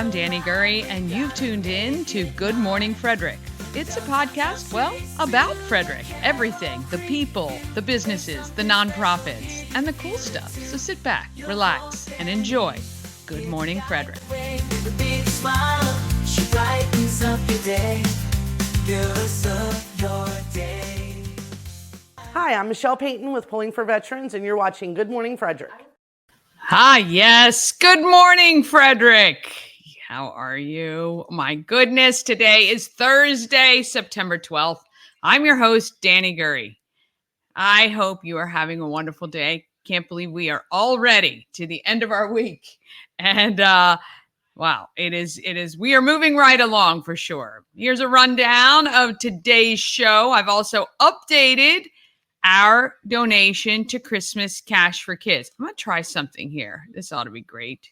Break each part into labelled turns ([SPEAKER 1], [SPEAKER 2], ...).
[SPEAKER 1] I'm Danny Gurry, and you've tuned in to Good Morning Frederick. It's a podcast, well, about Frederick. Everything, the people, the businesses, the nonprofits, and the cool stuff. So sit back, relax, and enjoy Good Morning Frederick.
[SPEAKER 2] Hi, I'm Michelle Payton with Pulling for Veterans, and you're watching Good Morning Frederick.
[SPEAKER 1] Hi, yes. Good morning, Frederick. How are you? My goodness, today is Thursday, September 12th. I'm your host, Danny Gurry. I hope you are having a wonderful day. Can't believe we are already to the end of our week. And wow, it is. We are moving right along for sure. Here's a rundown of today's show. I've also updated our donation to Christmas Cash for Kids. I'm going to try something here. This ought to be great.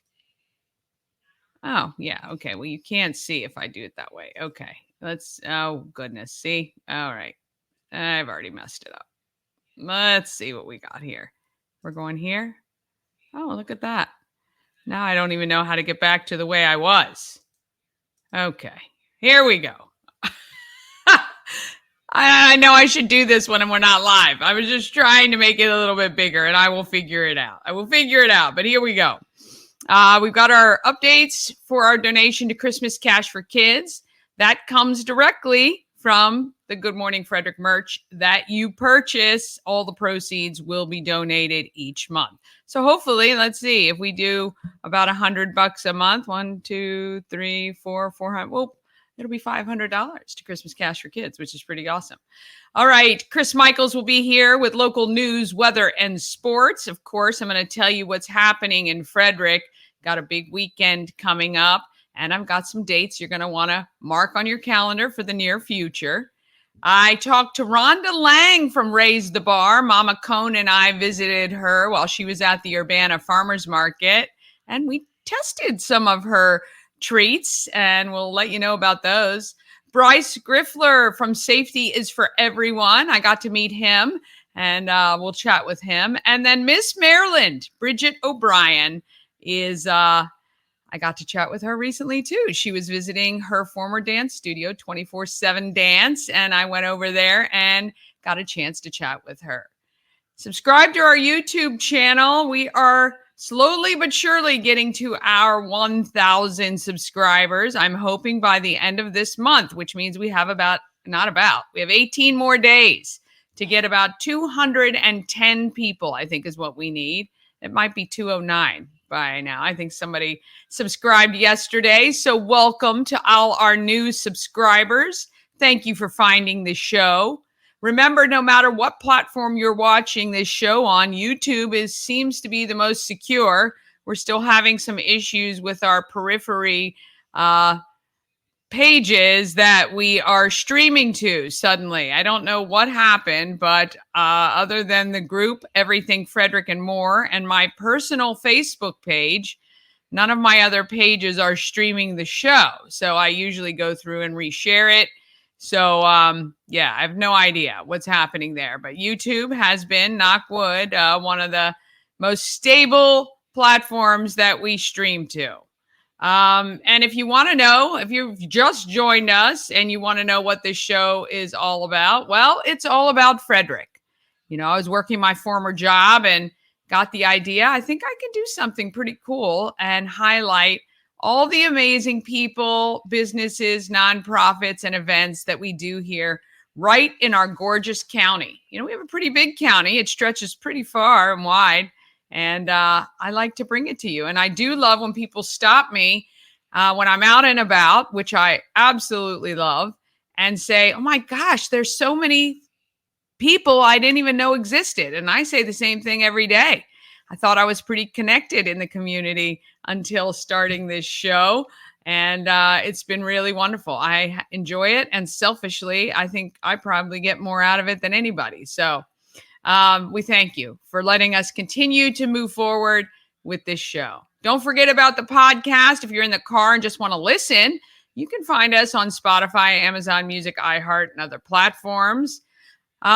[SPEAKER 1] Oh, yeah. Okay. Well, you can't see if I do it that way. Okay. Oh, goodness. See? All right. I've already messed it up. Let's see what we got here. We're going here. Oh, look at that. Now I don't even know how to get back to the way I was. Okay. Here we go. I know I should do this when we're not live. I was just trying to make it a little bit bigger, and I will figure it out. But here we go. We've got our updates for our donation to Christmas Cash for Kids. That comes directly from the Good Morning Frederick merch that you purchase. All the proceeds will be donated each month. So hopefully, let's see, if we do about $100 a month, 1, 2, 3, 4, 400, well, it'll be $500 to Christmas Cash for Kids, which is pretty awesome. All right, Chris Michaels will be here with local news, weather, and sports. Of course, I'm going to tell you what's happening in Frederick. Got a big weekend coming up, and I've got some dates you're going to want to mark on your calendar for the near future. I talked to Rhonda Lang from Raize the Bar. Mama Cone and I visited her while she was at the Urbana Farmers Market, and we tested some of her treats, and we'll let you know about those. Bryce Griffler from Safety is for Everyone. I got to meet him, and we'll chat with him. And then Miss Maryland, Bridget O'Brien, is I got to chat with her recently too. She was visiting her former dance studio, 24/7 Dance, and I went over there and got a chance to chat with her. Subscribe to our YouTube channel. We are slowly but surely getting to our 1,000 subscribers. I'm hoping by the end of this month, which means we have we have 18 more days to get about 210 people, I think is what we need. It might be 209 by now. I think somebody subscribed yesterday. So welcome to all our new subscribers. Thank you for finding the show. Remember, no matter what platform you're watching this show on, YouTube seems to be the most secure. We're still having some issues with our periphery pages that we are streaming to suddenly. I don't know what happened, but other than the group, Everything Frederick and More, and my personal Facebook page, none of my other pages are streaming the show. So I usually go through and reshare it. So, yeah, I have no idea what's happening there. But YouTube has been, knock wood, one of the most stable platforms that we stream to. And if you want to know, if you've just joined us and you want to know what this show is all about, well, it's all about Frederick. You know, I was working my former job and got the idea. I think I can do something pretty cool and highlight all the amazing people, businesses, nonprofits, and events that we do here right in our gorgeous county. You know, we have a pretty big county. It stretches pretty far and wide. And I like to bring it to you. And I do love when people stop me when I'm out and about, which I absolutely love, and say, oh my gosh, there's so many people I didn't even know existed. And I say the same thing every day. I thought I was pretty connected in the community until starting this show. And it's been really wonderful. I enjoy it. And selfishly, I think I probably get more out of it than anybody. So we thank you for letting us continue to move forward with this show. Don't forget about the podcast. If you're in the car and just want to listen, you can find us on Spotify, Amazon Music, iHeart, and other platforms.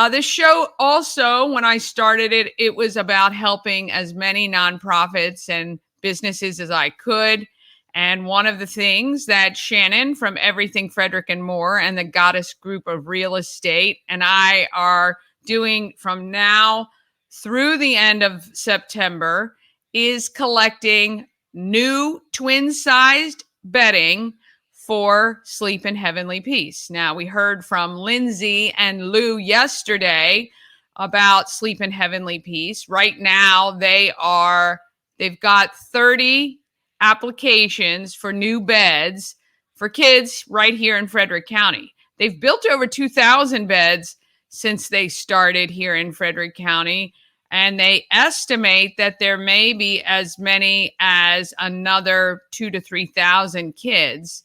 [SPEAKER 1] This show also, when I started it, it was about helping as many nonprofits and businesses as I could. And one of the things that Shannon from Everything Frederick and More and the Goddess Group of Real Estate and I are doing from now through the end of September is collecting new twin-sized bedding for Sleep in Heavenly Peace. Now, we heard from Lindsay and Lou yesterday about Sleep in Heavenly Peace. Right now, they've got 30 applications for new beds for kids right here in Frederick County. They've built over 2,000 beds since they started here in Frederick County, and they estimate that there may be as many as another 2,000 to 3,000 kids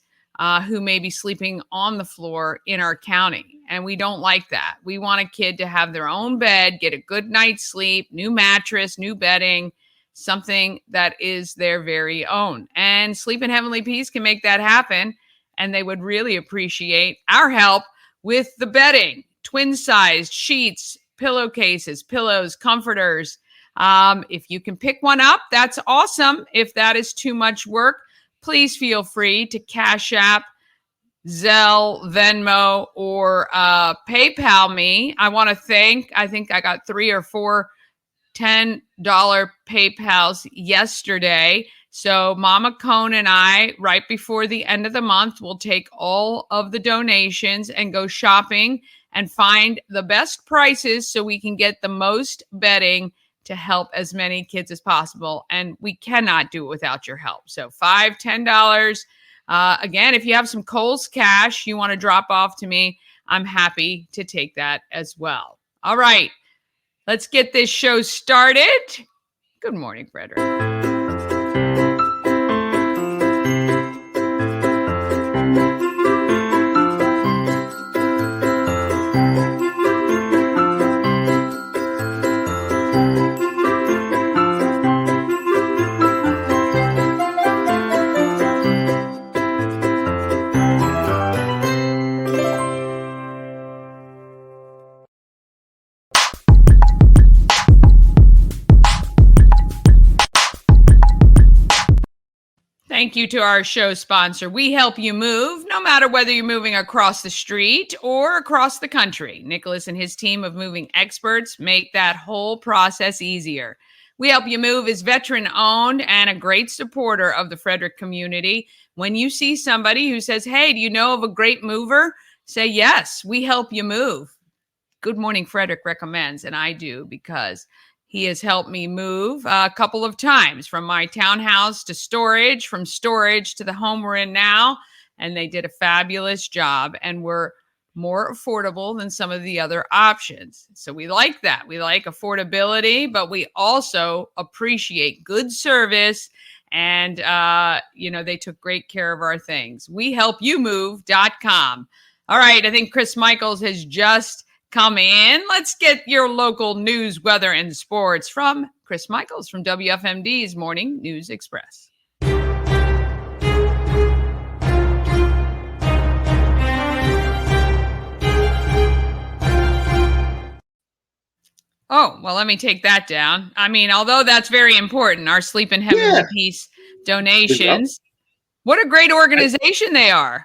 [SPEAKER 1] who may be sleeping on the floor in our county. And we don't like that. We want a kid to have their own bed, get a good night's sleep, new mattress, new bedding, something that is their very own. And Sleep in Heavenly Peace can make that happen. And they would really appreciate our help with the bedding, twin-sized sheets, pillowcases, pillows, comforters. If you can pick one up, that's awesome. If that is too much work, please feel free to Cash App, Zelle, Venmo, or PayPal me. I want to thank, I think I got 3 or 4 $10 PayPals yesterday. So Mama Cone and I, right before the end of the month, will take all of the donations and go shopping and find the best prices so we can get the most bedding to help as many kids as possible. And we cannot do it without your help. So $5, $10. Again, if you have some Kohl's cash you want to drop off to me, I'm happy to take that as well. All right. Let's get this show started. Good morning, Frederick. Thank you to our show sponsor. We help you move, no matter whether you're moving across the street or across the country. Nicholas and his team of moving experts make that whole process easier. We Help You Move is veteran-owned and a great supporter of the Frederick community. When you see somebody who says, hey, do you know of a great mover? Say, yes, we help you move. Good Morning Frederick recommends, and I do, because he has helped me move a couple of times from my townhouse to storage, from storage to the home we're in now. And they did a fabulous job and were more affordable than some of the other options. So we like that. We like affordability, but we also appreciate good service. And, they took great care of our things. WeHelpYouMove.com. All right. I think Chris Michaels has just come in. Let's get your local news, weather, and sports from Chris Michaels from WFMD's Morning News Express. Oh, well, let me take that down. I mean, although that's very important, our Sleep in Heavenly Peace donations. What a great organization they are.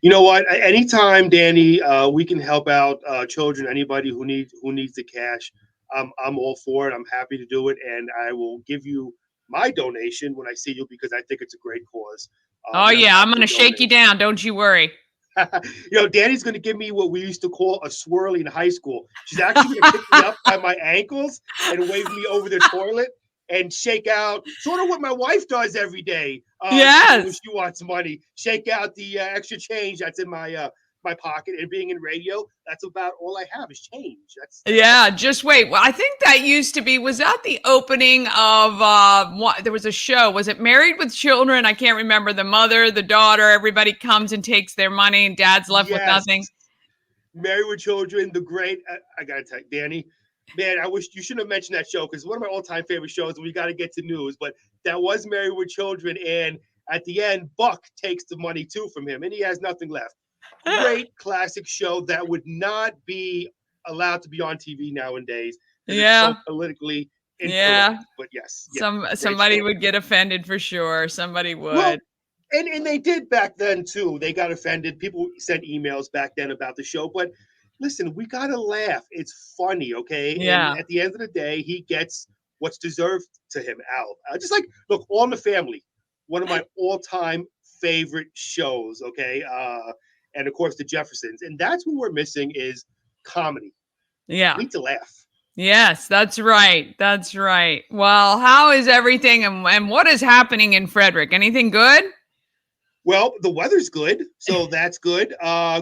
[SPEAKER 3] You know what? Anytime, Danny, we can help out children, anybody who needs the cash. I'm all for it. I'm happy to do it, and I will give you my donation when I see you because I think it's a great cause.
[SPEAKER 1] I'm going to shake you down. Don't you worry.
[SPEAKER 3] Danny's going to give me what we used to call a swirly in high school. She's actually going to pick me up by my ankles and wave me over the toilet and shake out, sort of what my wife does every day.
[SPEAKER 1] Yes.
[SPEAKER 3] When she wants money, shake out the extra change that's in my pocket. And being in radio, that's about all I have is change.
[SPEAKER 1] Just wait. Well, I think that used to be, was that the opening of, there was a show, was it Married with Children? I can't remember. The mother, the daughter, everybody comes and takes their money and dad's left with nothing.
[SPEAKER 3] Married with Children, the great, I got to tell you, Danny, man, I wish you shouldn't have mentioned that show because it's one of my all-time favorite shows. We got to get to news, but that was Married with Children, and at the end, Buck takes the money too from him, and he has nothing left. Great classic show that would not be allowed to be on TV nowadays. It's so politically incorrect. But yes,
[SPEAKER 1] somebody would get offended for sure. Somebody would.
[SPEAKER 3] Well, And they did back then too. They got offended. People sent emails back then about the show. But listen, we gotta laugh. It's funny, okay? And
[SPEAKER 1] Yeah.
[SPEAKER 3] at the end of the day, he gets what's deserved to him, Al. Just like look, All in the Family, one of my all-time favorite shows, okay? And of course the Jeffersons. And that's what we're missing is comedy.
[SPEAKER 1] Yeah.
[SPEAKER 3] We need to laugh.
[SPEAKER 1] Yes, that's right. That's right. Well, how is everything and what is happening in Frederick? Anything good?
[SPEAKER 3] Well, the weather's good, so that's good.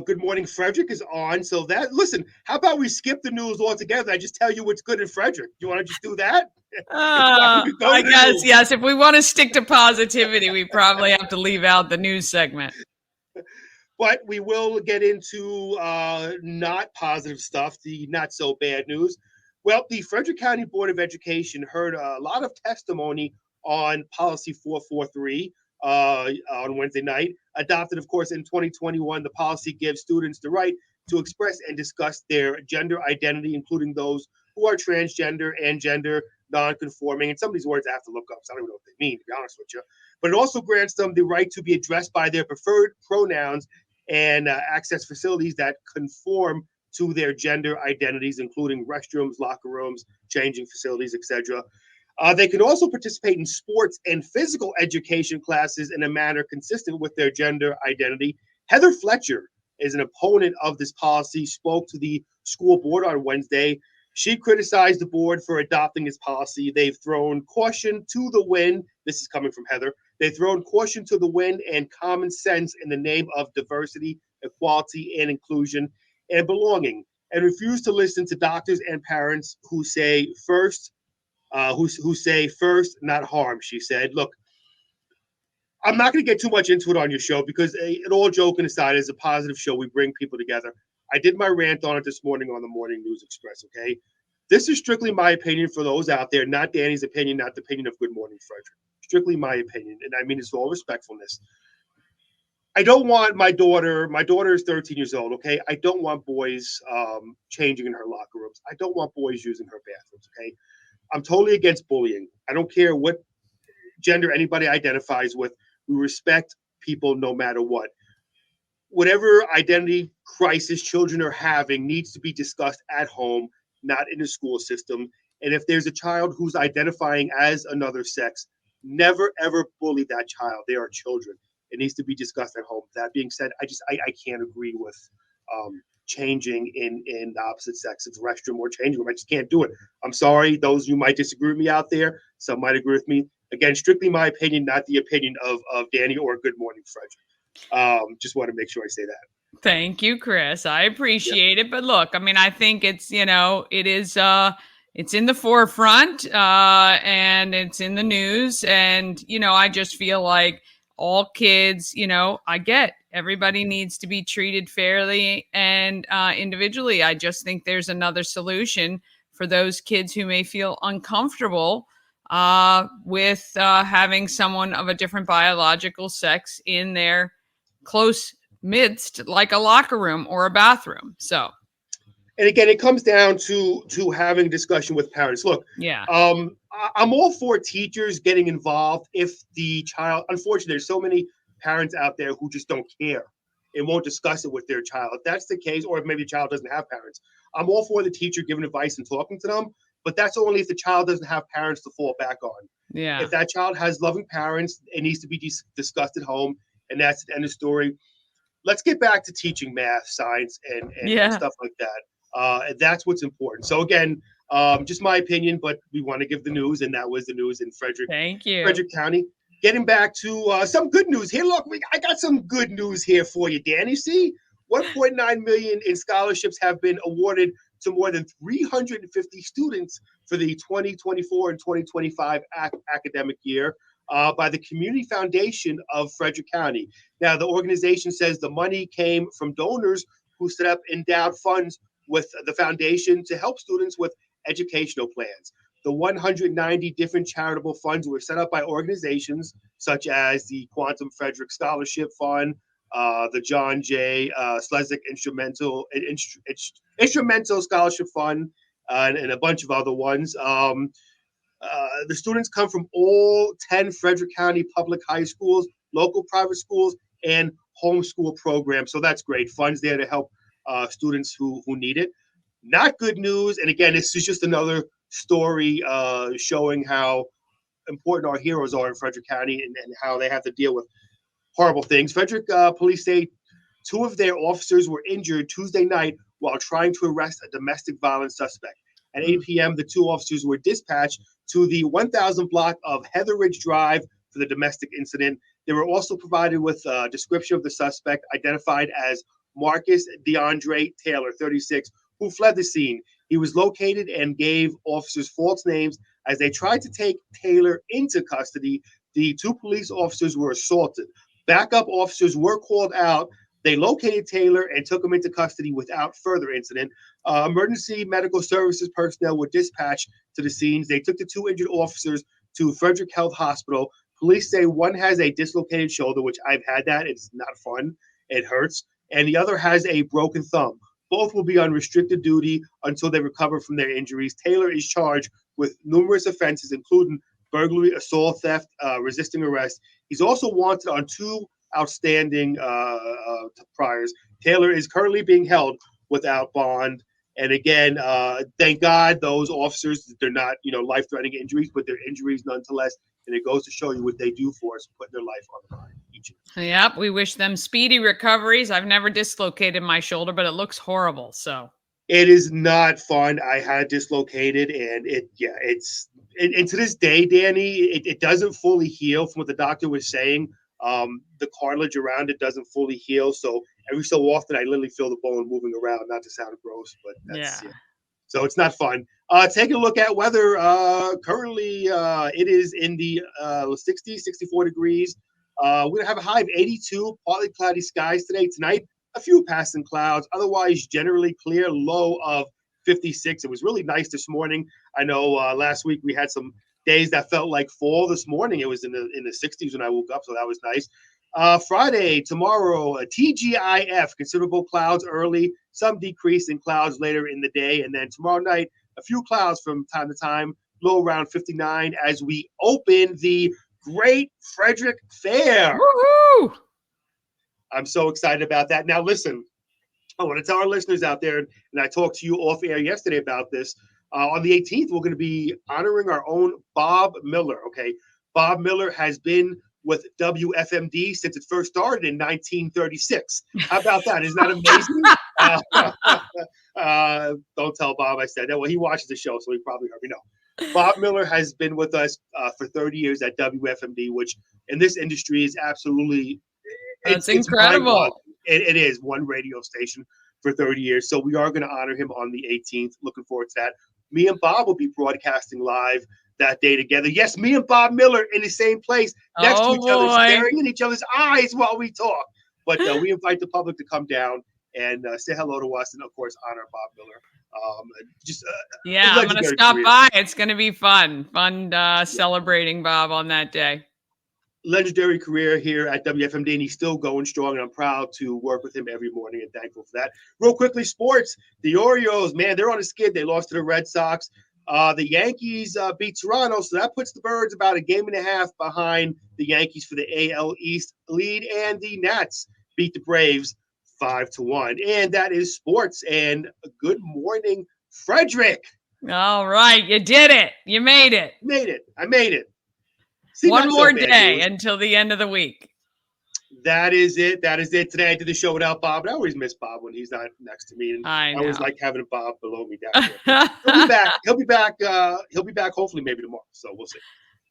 [SPEAKER 3] Good Morning Frederick is on, so that listen. How about we skip the news altogether? I just tell you what's good in Frederick. You want to just do that?
[SPEAKER 1] I guess yes. If we want to stick to positivity, we probably have to leave out the news segment.
[SPEAKER 3] But we will get into not positive stuff, the not so bad news. Well, the Frederick County Board of Education heard a lot of testimony on Policy 443 on Wednesday night. Adopted, of course, in 2021, the policy gives students the right to express and discuss their gender identity, including those who are transgender and gender non-conforming. And some of these words I have to look up, so I don't even know what they mean, to be honest with you. But it also grants them the right to be addressed by their preferred pronouns and access facilities that conform to their gender identities, including restrooms, locker rooms, changing facilities, etc. They can also participate in sports and physical education classes in a manner consistent with their gender identity. Heather Fletcher is an opponent of this policy, spoke to the school board on Wednesday. She criticized the board for adopting this policy. They've thrown caution to the wind. This is coming from Heather. They've thrown caution to the wind and common sense in the name of diversity, equality, and inclusion and belonging, and refuse to listen to doctors and parents who say first, not harm. She said, "Look, I'm not going to get too much into it on your show because it all joking aside is a positive show. We bring people together. I did my rant on it this morning on the Morning News Express. Okay, this is strictly my opinion for those out there, not Danny's opinion, not the opinion of Good Morning Frederick. Strictly my opinion, and I mean it's all respectfulness. I don't want my daughter is 13 years old, okay? I don't want boys changing in her locker rooms. I don't want boys using her bathrooms, okay? I'm totally against bullying. I don't care what gender anybody identifies with. We respect people no matter what. Whatever identity crisis children are having needs to be discussed at home, not in the school system. And if there's a child who's identifying as another sex, never ever bully that child. They are children. It needs to be discussed at home. That being said, I can't agree with changing in the opposite sex of the restroom or changing room. I just can't do it. I'm sorry. Those of you might disagree with me out there. Some might agree with me. Again, strictly my opinion, not the opinion of Danny or Good Morning Frederick. Just want to make sure I say that.
[SPEAKER 1] Thank you, Chris. I appreciate it. But look, I mean, I think it's, it is, it's in the forefront and it's in the news. And, I just feel like all kids, I get everybody needs to be treated fairly and individually. I just think there's another solution for those kids who may feel uncomfortable with having someone of a different biological sex in their close midst, like a locker room or a bathroom. So,
[SPEAKER 3] and again, it comes down to having a discussion with parents. Look,
[SPEAKER 1] yeah,
[SPEAKER 3] I'm all for teachers getting involved if the child. Unfortunately, there's so many parents out there who just don't care and won't discuss it with their child. If that's the case, or if maybe the child doesn't have parents, I'm all for the teacher giving advice and talking to them. But that's only if the child doesn't have parents to fall back on.
[SPEAKER 1] Yeah.
[SPEAKER 3] If that child has loving parents, it needs to be discussed at home, and that's the end of the story. Let's get back to teaching math, science, and stuff like that. And that's what's important. So again, just my opinion, but we want to give the news, and that was the news in Frederick.
[SPEAKER 1] Thank you.
[SPEAKER 3] Frederick County. Getting back to some good news here. Look, I got some good news here for you, Danny. See, 1.9 million in scholarships have been awarded to more than 350 students for the 2024 and 2025 academic year by the Community Foundation of Frederick County. Now, the organization says the money came from donors who set up endowed funds with the foundation to help students with educational plans. The 190 different charitable funds were set up by organizations such as the Quantum Frederick Scholarship Fund, the John J. Slezak Instrumental Scholarship Fund, and a bunch of other ones. The students come from all 10 Frederick County public high schools local private schools, and homeschool programs. So that's great. Funds there to help students who need it. Not good news. And again, this is just another story showing how important our heroes are in Frederick County and how they have to deal with horrible things. Frederick police say 2 of their officers were injured Tuesday night while trying to arrest a domestic violence suspect. At 8 p.m., the 2 officers were dispatched to the 1000 block of Heather Ridge Drive for the domestic incident. They were also provided with a description of the suspect, identified as Marcus DeAndre Taylor, 36, who fled the scene. He was located and gave officers false names. As they tried to take Taylor into custody, the 2 police officers were assaulted. Backup officers were called out. They located Taylor and took him into custody without further incident. Emergency medical services personnel were dispatched to the scenes. They took the 2 injured officers to Frederick Health Hospital. Police say one has a dislocated shoulder, which I've had that. It's not fun. It hurts. And the other has a broken thumb. Both will be on restricted duty until they recover from their injuries. Taylor is charged with numerous offenses, including burglary, assault, theft, resisting arrest. He's also wanted on 2 outstanding priors. Taylor is currently being held without bond. And again, thank God those officers, they're not, life-threatening injuries, but they're injuries nonetheless. And it goes to show you what they do for us, putting their life on the line.
[SPEAKER 1] Yep, we wish them speedy recoveries. I've never dislocated my shoulder, but it looks horrible. So
[SPEAKER 3] it is not fun. I had dislocated, and and to this day, Danny, it doesn't fully heal. From what the doctor was saying, the cartilage around it doesn't fully heal. So every so often, I literally feel the bone moving around. Not to sound gross, but that's it. So it's not fun. Taking a look at weather. Currently, it is in the 60, 64 degrees. We're going to have a high of 82, partly cloudy skies today. Tonight, a few passing clouds. Otherwise, generally clear, low of 56. It was really nice this morning. I know last week we had some days that felt like fall. This morning, it was in the 60s when I woke up, so that was nice. Friday, tomorrow, TGIF, considerable clouds early, some decrease in clouds later in the day. And then tomorrow night, a few clouds from time to time, low around 59 as we open the Great Frederick Fair.
[SPEAKER 1] Woohoo!
[SPEAKER 3] I'm so excited about that. Now, listen, I want to tell our listeners out there, and I talked to you off air yesterday about this. On the 18th, we're going to be honoring our own Bob Miller. Okay. Bob Miller has been with WFMD since it first started in 1936. How about that? Isn't that amazing? Don't tell Bob I said that. Well, he watches the show, so he probably heard me know. Bob Miller has been with us for 30 years at WFMD, which in this industry is absolutely
[SPEAKER 1] it's incredible.
[SPEAKER 3] It is one radio station for 30 years. So we are going to honor him on the 18th. Looking forward to that. Me and Bob will be broadcasting live that day together. Yes, me and Bob Miller in the same place next to each other, staring in each other's eyes while we talk. But we invite the public to come down and say hello to us and, of course, honor Bob Miller.
[SPEAKER 1] I'm going to stop by. It's going to be fun celebrating Bob on that day.
[SPEAKER 3] Legendary career here at WFMD, and he's still going strong, and I'm proud to work with him every morning and thankful for that. Real quickly, sports. The Orioles, man, they're on a skid. They lost to the Red Sox. The Yankees beat Toronto, so that puts the Birds about a game and a half behind the Yankees for the AL East lead, and the Nats beat the Braves 5-1. And that is sports. And good morning, Frederick.
[SPEAKER 1] All right, you did it. You made it.
[SPEAKER 3] I made it. See,
[SPEAKER 1] one more day until the end of the week. That is it. Today I did the show without Bob, and I always miss Bob when he's not next to me. And I always like having Bob below me down here. He'll be back. He'll be back hopefully maybe tomorrow. So we'll see.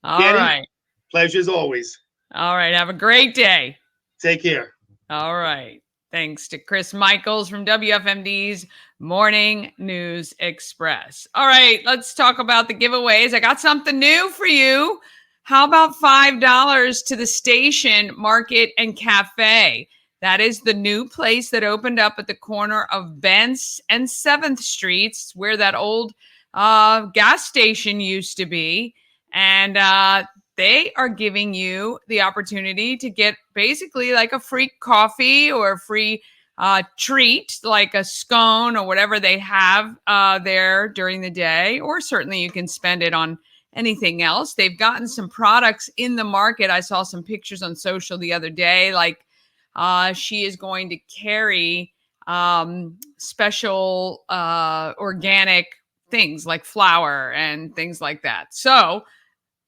[SPEAKER 1] All right. Pleasure as always. All right. Have a great day. Take care. All right. Thanks to Chris Michaels from WFMD's Morning News Express. All right. Let's talk about the giveaways. I got something new for you. How about $5 to the Station Market and Cafe? That is the new place that opened up at the corner of Bent's and 7th Streets, where that old gas station used to be. And they are giving you the opportunity to get basically like a free coffee or a free treat, like a scone or whatever they have there during the day. Or certainly you can spend it on anything else. They've gotten some products in the market. I saw some pictures on social the other day, like she is going to carry special organic things like flour and things like that. So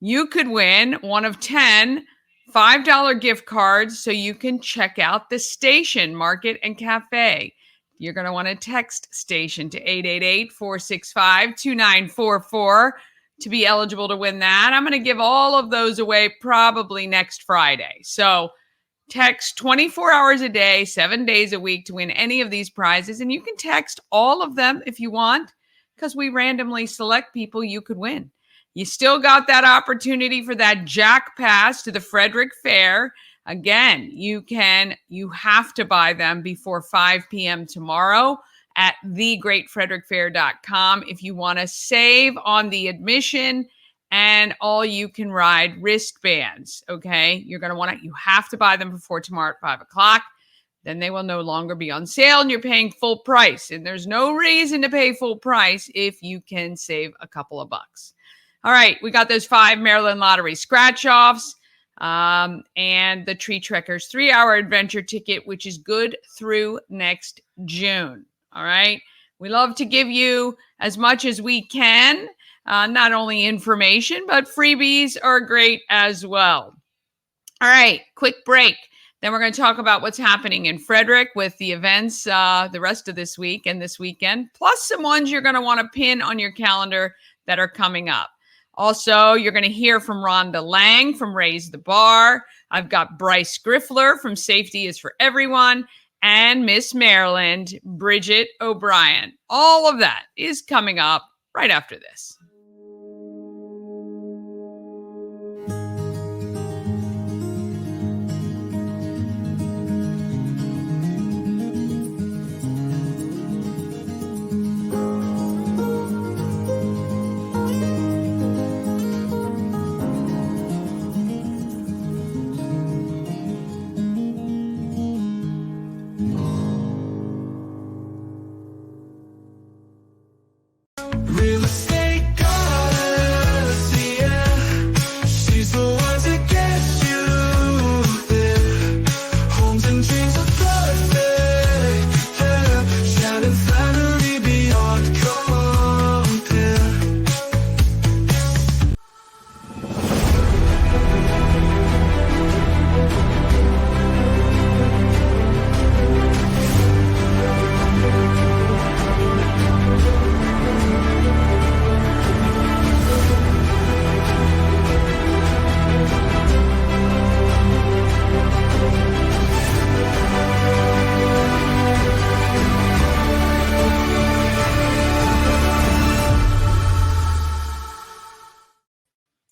[SPEAKER 1] you could win one of 10 $5 gift cards so you can check out the Station Market and Cafe. You're going to want to text Station to 888-465-2944 to be eligible to win that. I'm going to give all of those away probably next Friday. So text 24 hours a day, 7 days a week to win any of these prizes. And you can text all of them if you want, because we randomly select people you could win. You still got that opportunity for that Jack Pass to the Frederick Fair. Again, you have to buy them before 5 p.m. tomorrow at thegreatfrederickfair.com if you want to save on the admission and all you can ride wristbands. Okay. You have to buy them before tomorrow at 5 o'clock. Then they will no longer be on sale and you're paying full price. And there's no reason to pay full price if you can save a couple of bucks. All right, we got those 5 Maryland Lottery scratch-offs and the Tree Trekkers 3-hour adventure ticket, which is good through next June. All right, we love to give you as much as we can, not only information, but freebies are great as well. All right, quick break. Then we're going to talk about what's happening in Frederick with the events the rest of this week and this weekend, plus some ones you're going to want to pin on your calendar that are coming up. Also, you're going to hear from Rhonda Lang from Raize the Bar. I've got Bryce Griffler from Safety is for Everyone and Miss Maryland, Bridget O'Brien. All of that is coming up right after this.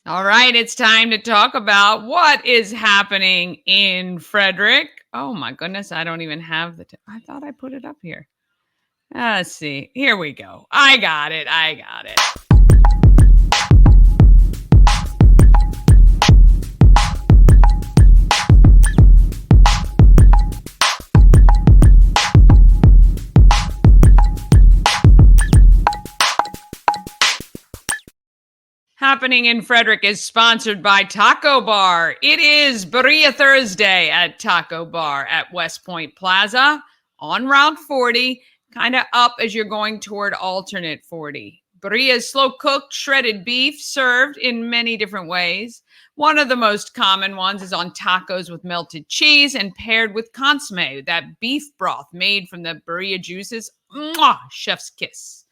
[SPEAKER 1] All right, it's time to talk about what is happening in Frederick. Oh my goodness, I don't even have I thought I put it up here. Let's see. Here we go. I got it. Happening in Frederick is sponsored by Taco Bar. It is Birria Thursday at Taco Bar at West Point Plaza on Route 40, kind of up as you're going toward alternate 40. Birria is slow-cooked shredded beef served in many different ways. One of the most common ones is on tacos with melted cheese and paired with consomme, that beef broth made from the birria juices. Mwah! Chef's kiss.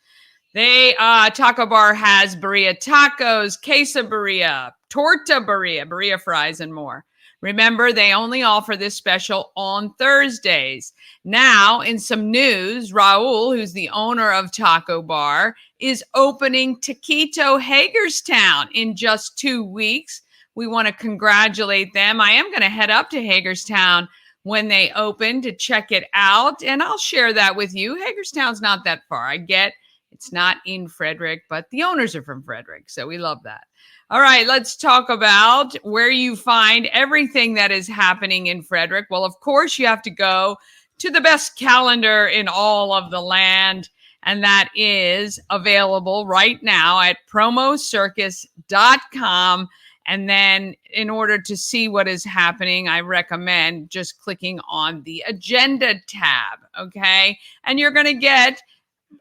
[SPEAKER 1] Taco Bar has birria tacos, queso birria, torta birria, birria fries, and more. Remember, they only offer this special on Thursdays. Now, in some news, Raul, who's the owner of Taco Bar, is opening Taquito Hagerstown in just 2 weeks. We want to congratulate them. I am going to head up to Hagerstown when they open to check it out, and I'll share that with you. Hagerstown's not that far. I get it's not in Frederick, but the owners are from Frederick, so we love that. All right, let's talk about where you find everything that is happening in Frederick. Well, of course, you have to go to the best calendar in all of the land, And that is available right now at promocircus.com. And then in order to see what is happening, I recommend just clicking on the agenda tab. Okay. And you're going to get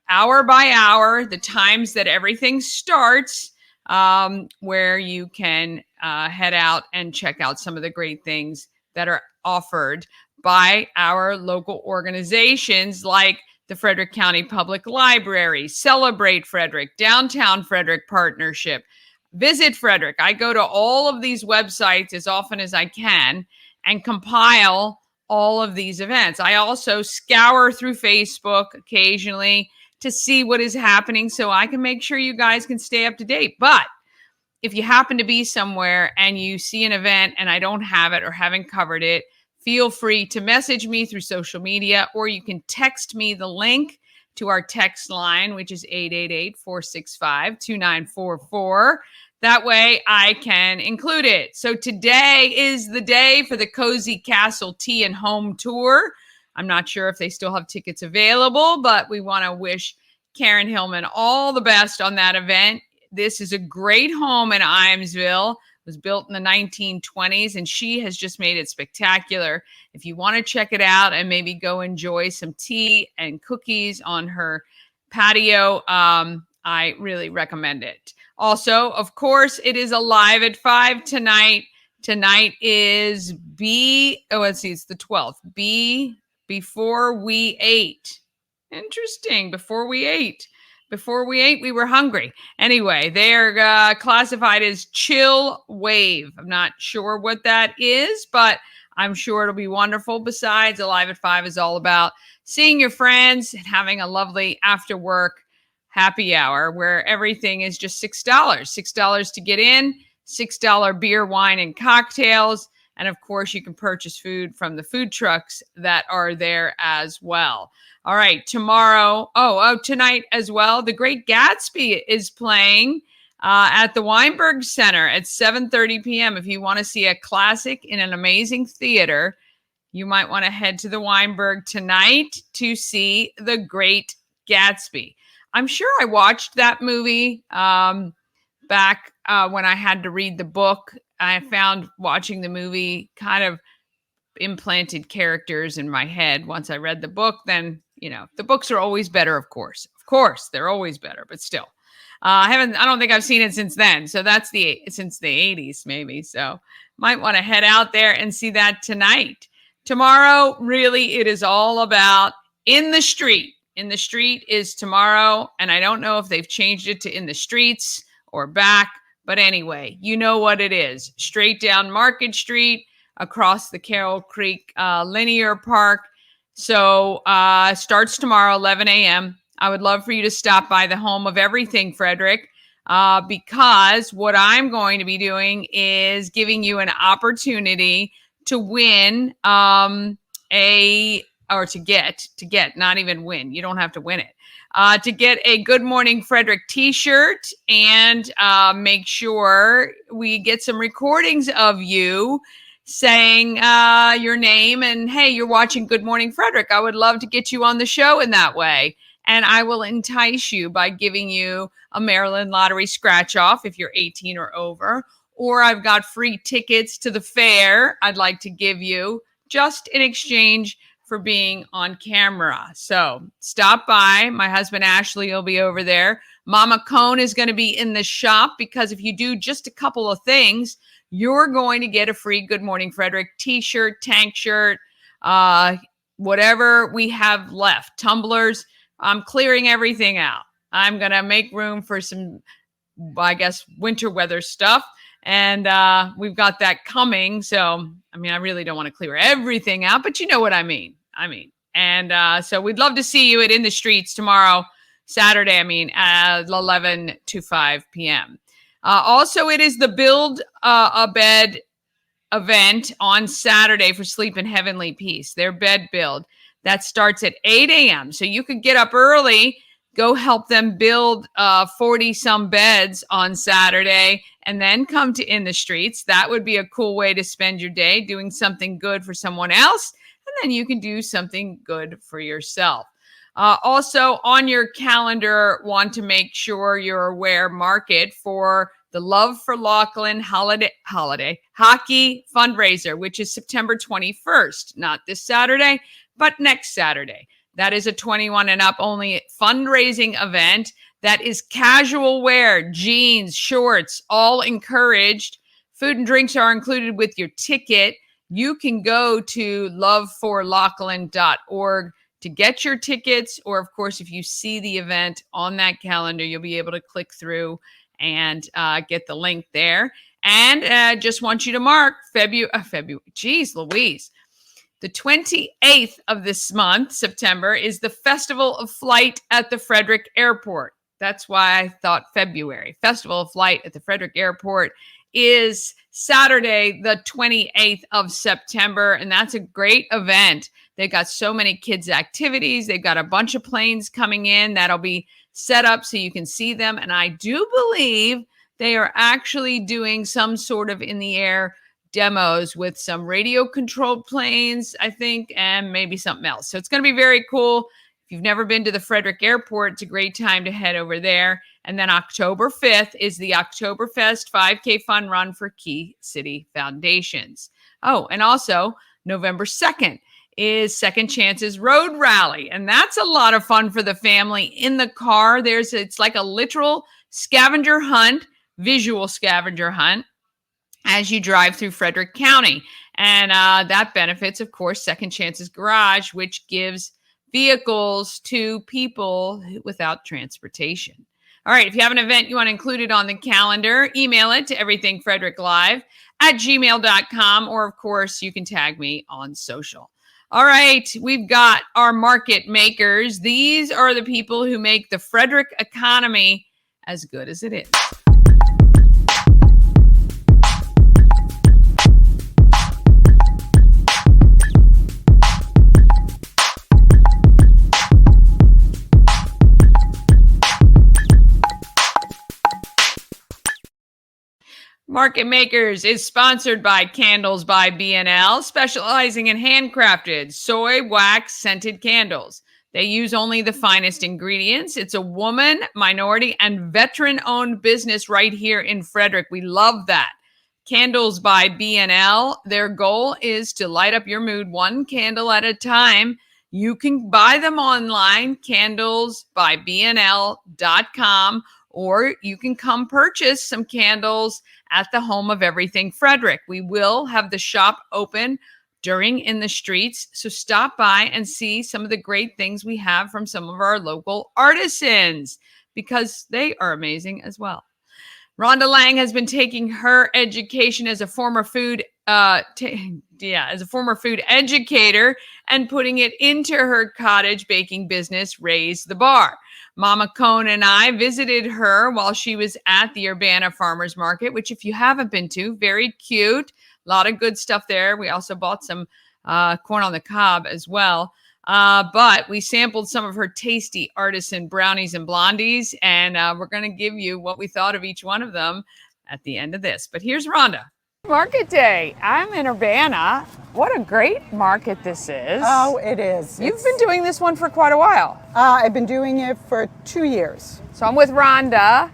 [SPEAKER 1] hour by hour the times that everything starts, where you can head out and check out some of the great things that are offered by our local organizations like the Frederick County Public Library, Celebrate Frederick, Downtown Frederick Partnership, Visit Frederick. I go to all of these websites as often as I can and compile all of these events. I also scour through Facebook occasionally to see what is happening so I can make sure you guys can stay up to date. But if you happen to be somewhere and you see an event and I don't have it or haven't covered it, feel free to message me through social media, or you can text me the link to our text line, which is 888-465-2944. That way I can include it. So today is the day for the Cozy Castle Tea and Home Tour. I'm not sure if they still have tickets available, but we want to wish Karen Hillman all the best on that event. This is a great home in Imesville. It was built in the 1920s, and she has just made it spectacular. If you want to check it out and maybe go enjoy some tea and cookies on her patio, I really recommend it. Also, of course, it is Alive at 5 tonight. Tonight is it's the 12th. Before we ate. Interesting. Before we ate, we were hungry. Anyway, they are classified as chill wave. I'm not sure what that is, but I'm sure it'll be wonderful. Besides, Alive at 5 is all about seeing your friends and having a lovely after work happy hour where everything is just $6. $6 to get in, $6 beer, wine, and cocktails. And of course, you can purchase food from the food trucks that are there as well. All right, tomorrow, tonight as well, The Great Gatsby is playing at the Weinberg Center at 7:30 p.m. If you want to see a classic in an amazing theater, you might want to head to the Weinberg tonight to see The Great Gatsby. I'm sure I watched that movie back when I had to read the book. I found watching the movie kind of implanted characters in my head. Once I read the book, then, the books are always better, of course. Of course, they're always better, but still. I don't think I've seen it since then. So that's since the 80s, maybe. So might want to head out there and see that tonight. Tomorrow, really, it is all about In the Street. In the Street is tomorrow, and I don't know if they've changed it to In the Streets or back, but anyway, you know what it is. Straight down Market Street, across the Carroll Creek Linear Park. So starts tomorrow, 11 a.m. I would love for you to stop by the home of everything, Frederick, because what I'm going to be doing is giving you an opportunity to win to get, not even win. You don't have to win it. To get a Good Morning Frederick t-shirt and make sure we get some recordings of you saying your name and, hey, you're watching Good Morning Frederick. I would love to get you on the show in that way. And I will entice you by giving you a Maryland Lottery scratch off if you're 18 or over. Or I've got free tickets to the fair I'd like to give you just in exchange for being on camera. So stop by. My husband, Ashley, will be over there. Mama Cone is going to be in the shop because if you do just a couple of things, you're going to get a free Good Morning Frederick t-shirt, tank shirt, whatever we have left. Tumblers. I'm clearing everything out. I'm going to make room for some, I guess, winter weather stuff. And we've got that coming. So, I really don't want to clear everything out, but you know what I mean. And so we'd love to see you at In the Streets tomorrow, Saturday, at 11 to 5 p.m. Also, it is the Build a Bed event on Saturday for Sleep in Heavenly Peace, their bed build. That starts at 8 a.m. So you could get up early, go help them build 40-some beds on Saturday, and then come to In the Streets. That would be a cool way to spend your day, doing something good for someone else, and then you can do something good for yourself. Also on your calendar, want to make sure you're aware, market for the Love for Laughlin holiday hockey fundraiser, which is September 21st, not this Saturday, but next Saturday. That is a 21 and up only fundraising event that is casual wear, jeans, shorts, all encouraged. Food and drinks are included with your ticket. You can go to loveforlaughlin.org to get your tickets, or of course, if you see the event on that calendar, you'll be able to click through and get the link there. And just want you to mark February, geez Louise, the 28th of this month, September, is the Festival of Flight at the Frederick Airport. That's why I thought February. Festival of Flight at the Frederick Airport is Saturday, the 28th of September, and that's a great event. They've got so many kids' activities. They've got a bunch of planes coming in that'll be set up so you can see them, and I do believe they are actually doing some sort of in-the-air demos with some radio-controlled planes, I think, and maybe something else. So it's going to be very cool. If you've never been to the Frederick Airport, it's a great time to head over there. And then October 5th is the Oktoberfest 5K Fun Run for Key City Foundations. Oh, and also November 2nd is Second Chances Road Rally. And that's a lot of fun for the family in the car. It's like a literal scavenger hunt, visual scavenger hunt, as you drive through Frederick County. And that benefits, of course, Second Chances Garage, which gives vehicles to people without transportation. All right, if you have an event you want included on the calendar, email it to everythingfredericklive@gmail.com, or of course, you can tag me on social. All right, we've got our market makers. These are the people who make the Frederick economy as good as it is. Market Makers is sponsored by Candles by B&L, specializing in handcrafted soy wax scented candles. They use only the finest ingredients. It's a woman, minority, and veteran-owned business right here in Frederick. We love that. Candles by B&L, their goal is to light up your mood one candle at a time. You can buy them online, candlesbybnl.com, or you can come purchase some candles at the home of Everything Frederick. We will have the shop open during In the Streets, so stop by and see some of the great things we have from some of our local artisans, because they are amazing as well. Rhonda Lang has been taking her education as a former food educator and putting it into her cottage baking business, Raize the Bar. Mama Cone and I visited her while she was at the Urbana Farmers Market, which if you haven't been to, very cute. A lot of good stuff there. We also bought some corn on the cob as well. But we sampled some of her tasty artisan brownies and blondies, and we're going to give you what we thought of each one of them at the end of this. But here's Rhonda. Market Day. I'm in Urbana. What a great market this is.
[SPEAKER 4] Oh, it is.
[SPEAKER 1] You've been doing this one for quite a while.
[SPEAKER 4] I've been doing it for 2 years.
[SPEAKER 1] So I'm with Rhonda.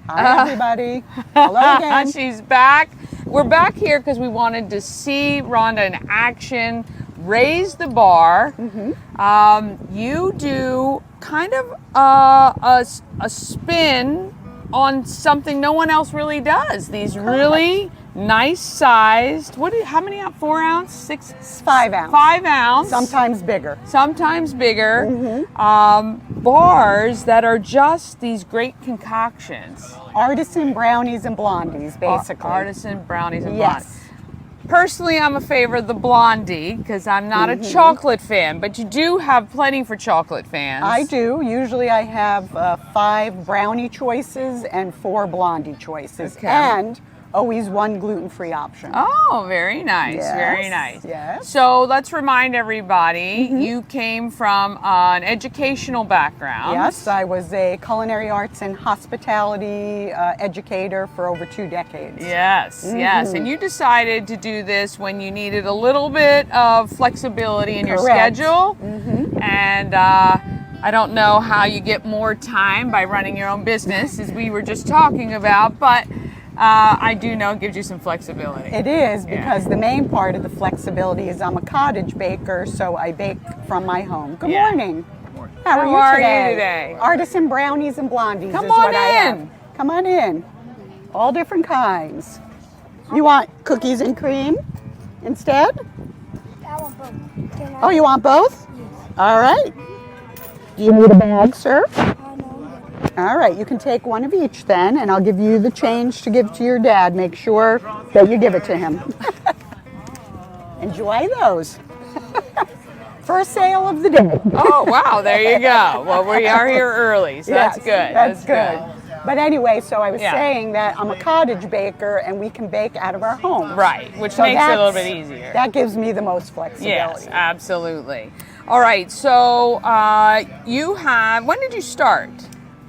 [SPEAKER 4] Hi, everybody. Hello again.
[SPEAKER 1] She's back. We're back here because we wanted to see Rhonda in action, Raize the Bar. Mm-hmm. You do kind of a spin on something no one else really does. These really nice sized, how many, 4 ounce, 6?
[SPEAKER 4] 5 ounce.
[SPEAKER 1] 5 ounce.
[SPEAKER 4] Sometimes bigger.
[SPEAKER 1] Mm-hmm. Bars that are just these great concoctions.
[SPEAKER 4] Artisan brownies and blondies, basically.
[SPEAKER 1] Artisan brownies and blondies.
[SPEAKER 4] Yes.
[SPEAKER 1] Personally, I'm a favor of the blondie because I'm not a chocolate fan, but you do have plenty for chocolate fans.
[SPEAKER 4] I do. Usually I have 5 brownie choices and 4 blondie choices.
[SPEAKER 1] Okay.
[SPEAKER 4] And always 1 gluten-free option.
[SPEAKER 1] Oh, very nice.
[SPEAKER 4] Yes,
[SPEAKER 1] Very nice.
[SPEAKER 4] yes.
[SPEAKER 1] So let's remind everybody, you came from an educational background.
[SPEAKER 4] Yes, I was a culinary arts and hospitality educator for over 2 decades.
[SPEAKER 1] Yes, yes. And you decided to do this when you needed a little bit of flexibility in your
[SPEAKER 4] Correct.
[SPEAKER 1] schedule. And I don't know how you get more time by running your own business, as we were just talking about, but I do know it gives you some flexibility.
[SPEAKER 4] It is, because the main part of the flexibility is I'm a cottage baker, so I bake from my home. Good morning. How are you today? Artisan brownies and blondies
[SPEAKER 1] Come
[SPEAKER 4] is
[SPEAKER 1] on
[SPEAKER 4] what I have.
[SPEAKER 1] in.
[SPEAKER 4] Come on in. All different kinds. You want cookies and cream instead?
[SPEAKER 5] I want both.
[SPEAKER 4] Oh, you want both? All right. Do you need a bag, sir? All right, you can take one of each then, and I'll give you the change to give to your dad. Make sure that you give it to him. Enjoy those. First sale of the day.
[SPEAKER 1] Oh, wow, there you go. Well, we are here early, so
[SPEAKER 4] Yes,
[SPEAKER 1] that's good.
[SPEAKER 4] That's good. But anyway, so I was
[SPEAKER 1] Yeah.
[SPEAKER 4] saying that I'm a cottage baker, and we can bake out of our home.
[SPEAKER 1] Right, which
[SPEAKER 4] So
[SPEAKER 1] makes it a little
[SPEAKER 4] that's-
[SPEAKER 1] bit easier.
[SPEAKER 4] That gives me the most flexibility.
[SPEAKER 1] Yes, absolutely. All right, so you have, when did you start?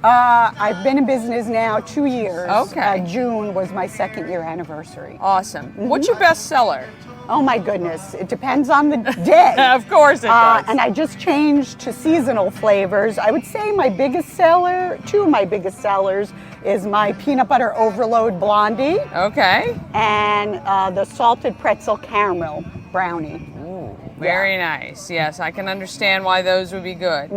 [SPEAKER 4] I've been in business now 2 years.
[SPEAKER 1] Okay.
[SPEAKER 4] June was my 2nd year anniversary.
[SPEAKER 1] Awesome. What's your best seller?
[SPEAKER 4] Oh my goodness, it depends on the day.
[SPEAKER 1] Of course it does.
[SPEAKER 4] And I just changed to seasonal flavors. I would say my biggest seller, 2 of my biggest sellers, is my peanut butter overload blondie
[SPEAKER 1] Okay.
[SPEAKER 4] and the salted pretzel caramel brownie.
[SPEAKER 1] Very nice. Yes, I can understand why those would be good.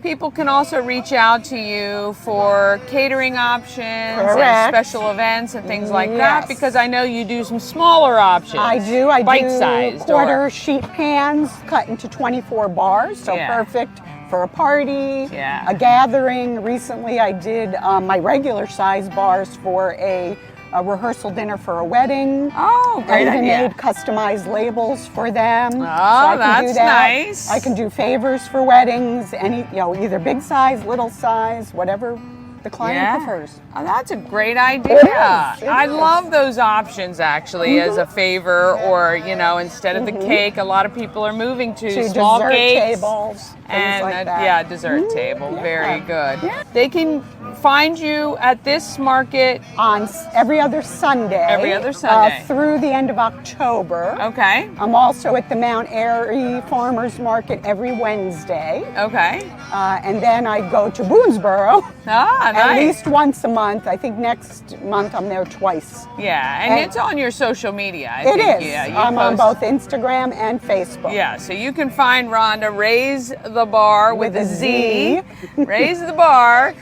[SPEAKER 1] People can also reach out to you for catering options and
[SPEAKER 4] Correct.
[SPEAKER 1] special events and things like
[SPEAKER 4] Yes.
[SPEAKER 1] that, because I know you do some smaller options.
[SPEAKER 4] I do
[SPEAKER 1] Bite-sized.
[SPEAKER 4] quarter sheet pans cut into 24 bars, so
[SPEAKER 1] Yeah.
[SPEAKER 4] perfect for a party,
[SPEAKER 1] Yeah.
[SPEAKER 4] a gathering. Recently I did my regular size bars for a rehearsal dinner for a wedding.
[SPEAKER 1] Oh,
[SPEAKER 4] I
[SPEAKER 1] great
[SPEAKER 4] even
[SPEAKER 1] idea.
[SPEAKER 4] made customized labels for them.
[SPEAKER 1] Oh,
[SPEAKER 4] I can
[SPEAKER 1] that's
[SPEAKER 4] do that.
[SPEAKER 1] nice.
[SPEAKER 4] I can do favors for weddings, either big size, little size, whatever the client prefers.
[SPEAKER 1] Oh, that's a great idea.
[SPEAKER 4] It is. It
[SPEAKER 1] I
[SPEAKER 4] is.
[SPEAKER 1] love those options actually as a favor, or instead of the cake, a lot of people are moving to small
[SPEAKER 4] dessert
[SPEAKER 1] cakes
[SPEAKER 4] tables, things
[SPEAKER 1] and
[SPEAKER 4] like that.
[SPEAKER 1] dessert table. Very good.
[SPEAKER 4] Yeah.
[SPEAKER 1] They can find you at this market.
[SPEAKER 4] On every other Sunday.
[SPEAKER 1] Every other Sunday.
[SPEAKER 4] Through the end of October.
[SPEAKER 1] Okay.
[SPEAKER 4] I'm also at the Mount Airy Farmers Market every Wednesday.
[SPEAKER 1] Okay.
[SPEAKER 4] And then I go to Boonesboro
[SPEAKER 1] Ah,
[SPEAKER 4] at
[SPEAKER 1] nice.
[SPEAKER 4] least once a month. I think next month I'm there twice.
[SPEAKER 1] Yeah, and
[SPEAKER 4] And-
[SPEAKER 1] it's on your social media. I
[SPEAKER 4] It
[SPEAKER 1] think.
[SPEAKER 4] is.
[SPEAKER 1] Yeah, you
[SPEAKER 4] I'm on
[SPEAKER 1] post-
[SPEAKER 4] both Instagram and Facebook.
[SPEAKER 1] Yeah, so you can find Rhonda Raize the Bar with a Z.
[SPEAKER 4] Z.
[SPEAKER 1] Raize the Bar.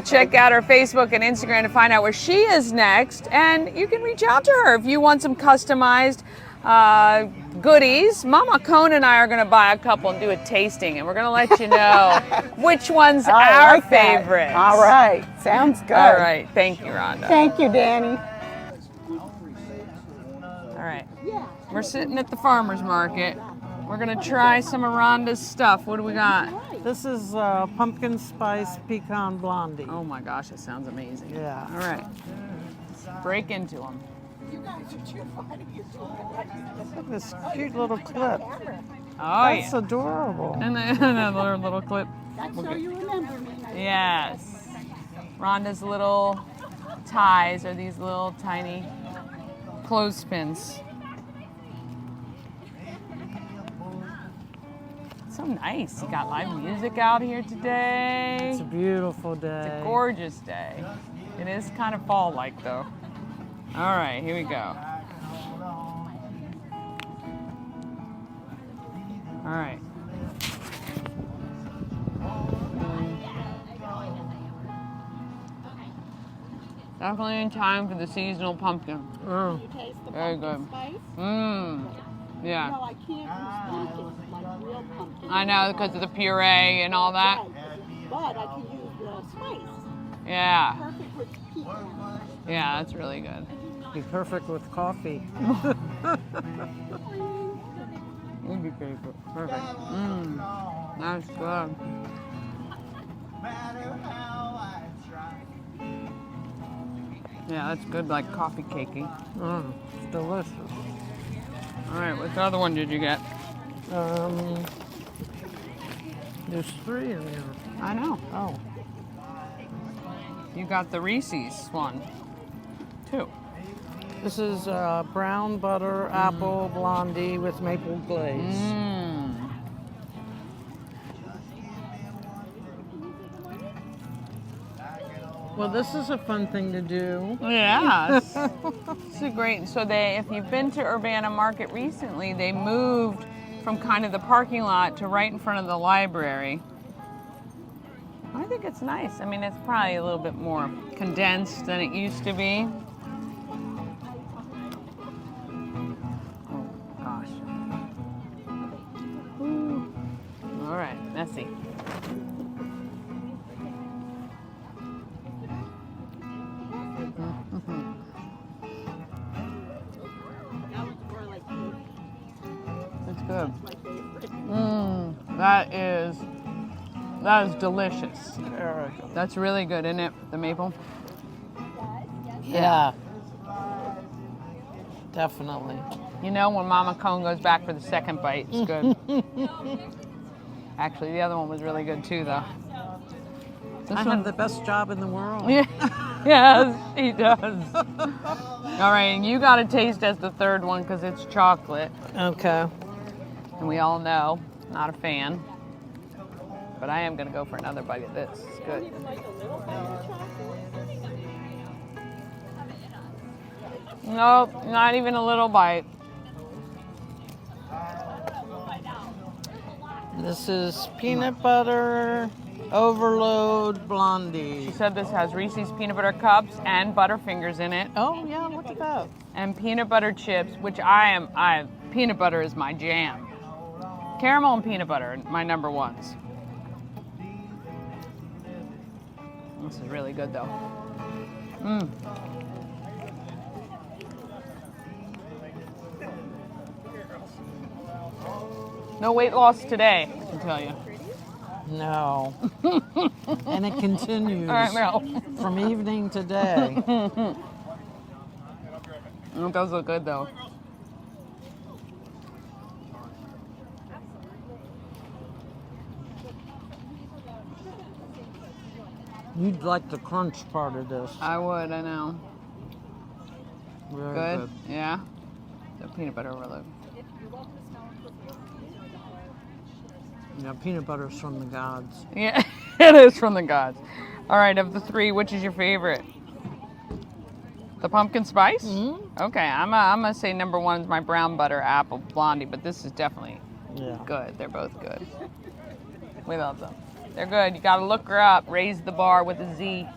[SPEAKER 1] Check out her Facebook and Instagram to find out where she is next. And you can reach out to her if you want some customized goodies. Mama Cone and I are going to buy a couple and do a tasting, and we're going to let you know which one's
[SPEAKER 4] I
[SPEAKER 1] our
[SPEAKER 4] like that.
[SPEAKER 1] favorite.
[SPEAKER 4] All right. Sounds good.
[SPEAKER 1] All right. Thank you, Rhonda.
[SPEAKER 4] Thank you, Danny.
[SPEAKER 1] All right. We're sitting at the farmer's market. We're going to try some of Rhonda's stuff. What do we got?
[SPEAKER 6] This is pumpkin spice pecan blondie.
[SPEAKER 1] Oh my gosh, that sounds amazing.
[SPEAKER 6] Yeah.
[SPEAKER 1] All right. Break into them.
[SPEAKER 6] Look at this cute little clip.
[SPEAKER 1] Oh,
[SPEAKER 6] That's
[SPEAKER 1] yeah.
[SPEAKER 6] adorable.
[SPEAKER 1] And then another little clip.
[SPEAKER 4] So you remember me.
[SPEAKER 1] Yes. Rhonda's little ties are these little tiny clothespins. So nice. You got live music out here today.
[SPEAKER 6] It's a beautiful day.
[SPEAKER 1] It's a gorgeous day. It is kind of fall-like though. All right, here we go. All right. Definitely in time for the seasonal pumpkin.
[SPEAKER 6] Oh,
[SPEAKER 4] Taste the
[SPEAKER 1] Very
[SPEAKER 4] pumpkin
[SPEAKER 1] good.
[SPEAKER 4] spice.
[SPEAKER 1] Mmm. Yeah.
[SPEAKER 4] No, I can't use pumpkin like real pumpkin.
[SPEAKER 1] I know, because of the puree and all that.
[SPEAKER 4] Right. But I can use the spice.
[SPEAKER 1] Yeah.
[SPEAKER 4] Perfect with pecan.
[SPEAKER 1] Yeah, that's really good.
[SPEAKER 6] be perfect with coffee.
[SPEAKER 1] Would be pretty good. Perfect. Mmm. That's good. Yeah, that's good, like coffee cakey.
[SPEAKER 6] It's delicious.
[SPEAKER 1] All right, what other one did you get?
[SPEAKER 6] There's 3 in here.
[SPEAKER 1] I know.
[SPEAKER 6] Oh,
[SPEAKER 1] You got the Reese's one, too.
[SPEAKER 6] this is brown butter apple blondie with maple glaze.
[SPEAKER 1] Mmm.
[SPEAKER 6] Well, this is a fun thing to do.
[SPEAKER 1] Yeah, it's a great. So if you've been to Urbana Market recently, they moved from kind of the parking lot to right in front of the library. I think it's nice. I mean, it's probably a little bit more condensed than it used to be. Oh gosh. Ooh. All right, messy. It's good. That is delicious. That's really good, isn't it? The maple.
[SPEAKER 6] Yeah. Definitely.
[SPEAKER 1] You know, when Mama Cone goes back for the second bite, it's good. Actually, the other one was really good too, though.
[SPEAKER 6] I have the best job in the world.
[SPEAKER 1] Yeah. Yes, he does. All right, and you got to taste as the third one because it's chocolate.
[SPEAKER 6] Okay.
[SPEAKER 1] And we all know, not a fan. But I am going to go for another bite of this. It's good. Nope, not even a little bite.
[SPEAKER 6] This is peanut butter overload blondie.
[SPEAKER 1] She said this has Reese's peanut butter cups and Butterfingers in it.
[SPEAKER 6] Oh yeah, look at that.
[SPEAKER 1] And peanut butter chips, which peanut butter is my jam. Caramel and peanut butter, my number ones. This is really good though. No weight loss today, I can tell you.
[SPEAKER 6] No. And it continues
[SPEAKER 1] I know.
[SPEAKER 6] from evening to day.
[SPEAKER 1] It does look good though.
[SPEAKER 6] You'd like the crunch part of this.
[SPEAKER 1] I would, I know.
[SPEAKER 6] Very
[SPEAKER 1] Good? Yeah? The peanut butter overload.
[SPEAKER 6] Yeah, peanut butter's from the gods.
[SPEAKER 1] Yeah, it is from the gods. All right, of the three, which is your favorite? The pumpkin spice?
[SPEAKER 6] Mm-hmm.
[SPEAKER 1] Okay, I'm gonna say number one is my brown butter apple blondie, but this is definitely good. They're both good. We love them. They're good. You gotta look her up. Raize the Bar with a Z.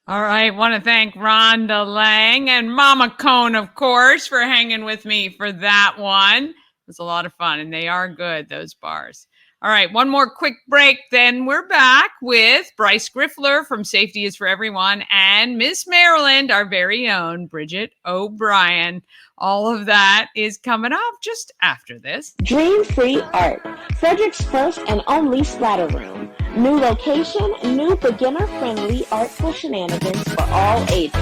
[SPEAKER 1] All right, want to thank Rhonda Lang and Mama Cone, of course, for hanging with me for that one. It was a lot of fun, and they are good, those bars. All right, one more quick break, then we're back with Bryce Griffler from Safety is for Everyone and Miss Maryland, our very own Bridget O'Brien. All of that is coming up just after this.
[SPEAKER 7] Dream Free Art, Frederick's first and only splatter room. New location, new beginner-friendly artful shenanigans for all ages.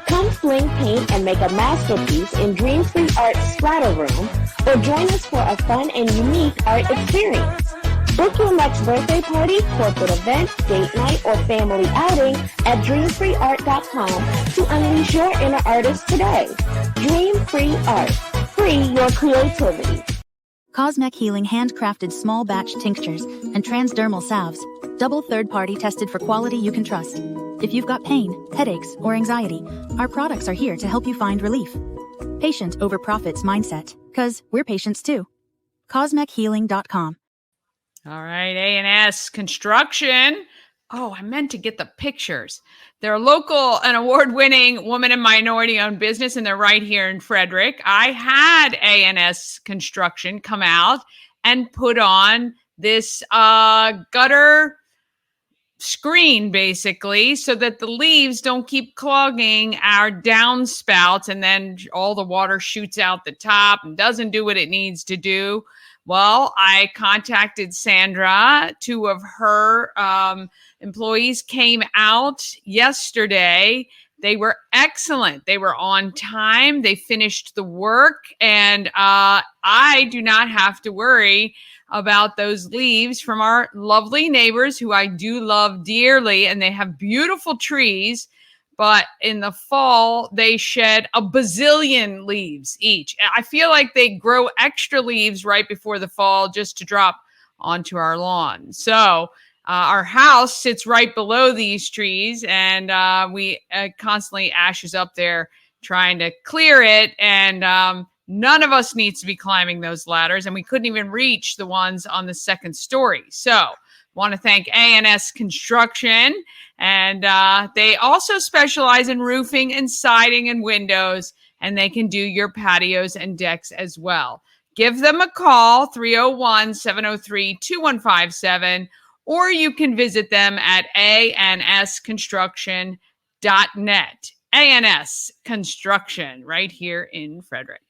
[SPEAKER 7] Come fling paint and make a masterpiece in Dream Free Art's splatter room, or join us for a fun and unique art experience. Book your next birthday party, corporate event, date night, or family outing at dreamfreeart.com to unleash your inner artist today. Dream Free Art. Free your creativity.
[SPEAKER 8] Cosmec Healing handcrafted small batch tinctures and transdermal salves, double third-party tested for quality you can trust. If you've got pain, headaches, or anxiety, our products are here to help you find relief. Patient over profits mindset, 'cause we're patients too. CosmecHealing.com.
[SPEAKER 1] All right, A&S Construction. Oh, I meant to get the pictures. They're a local and award-winning woman and minority-owned business, and they're right here in Frederick. I had A&S Construction come out and put on this gutter screen, basically, so that the leaves don't keep clogging our downspouts, and then all the water shoots out the top and doesn't do what it needs to do. Well, I contacted Sandra. Two of her employees came out yesterday. They were excellent. They were on time. They finished the work, and I do not have to worry about those leaves from our lovely neighbors who I do love dearly, and they have beautiful trees. But in the fall, they shed a bazillion leaves each. I feel like they grow extra leaves right before the fall just to drop onto our lawn. So Our house sits right below these trees, and we constantly ashes up there trying to clear it. And none of us needs to be climbing those ladders, and we couldn't even reach the ones on the second story. So want to thank A&S Construction, and they also specialize in roofing and siding and windows, and they can do your patios and decks as well. Give them a call, 301-703-2157, or you can visit them at ansconstruction.net. A&S Construction right here in Frederick.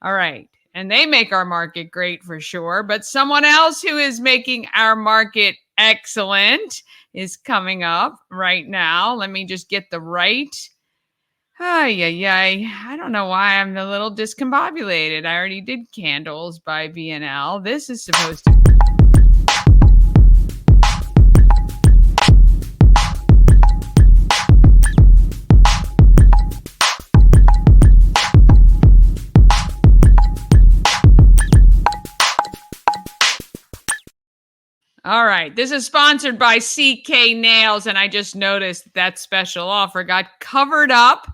[SPEAKER 1] All right. And they make our market great for sure. But someone else who is making our market excellent is coming up right now. Let me just get the right. I don't know why I'm a little discombobulated. I already did Candles by VNL. This is supposed to. All right. This is sponsored by CK Nails, and I just noticed that special offer got covered up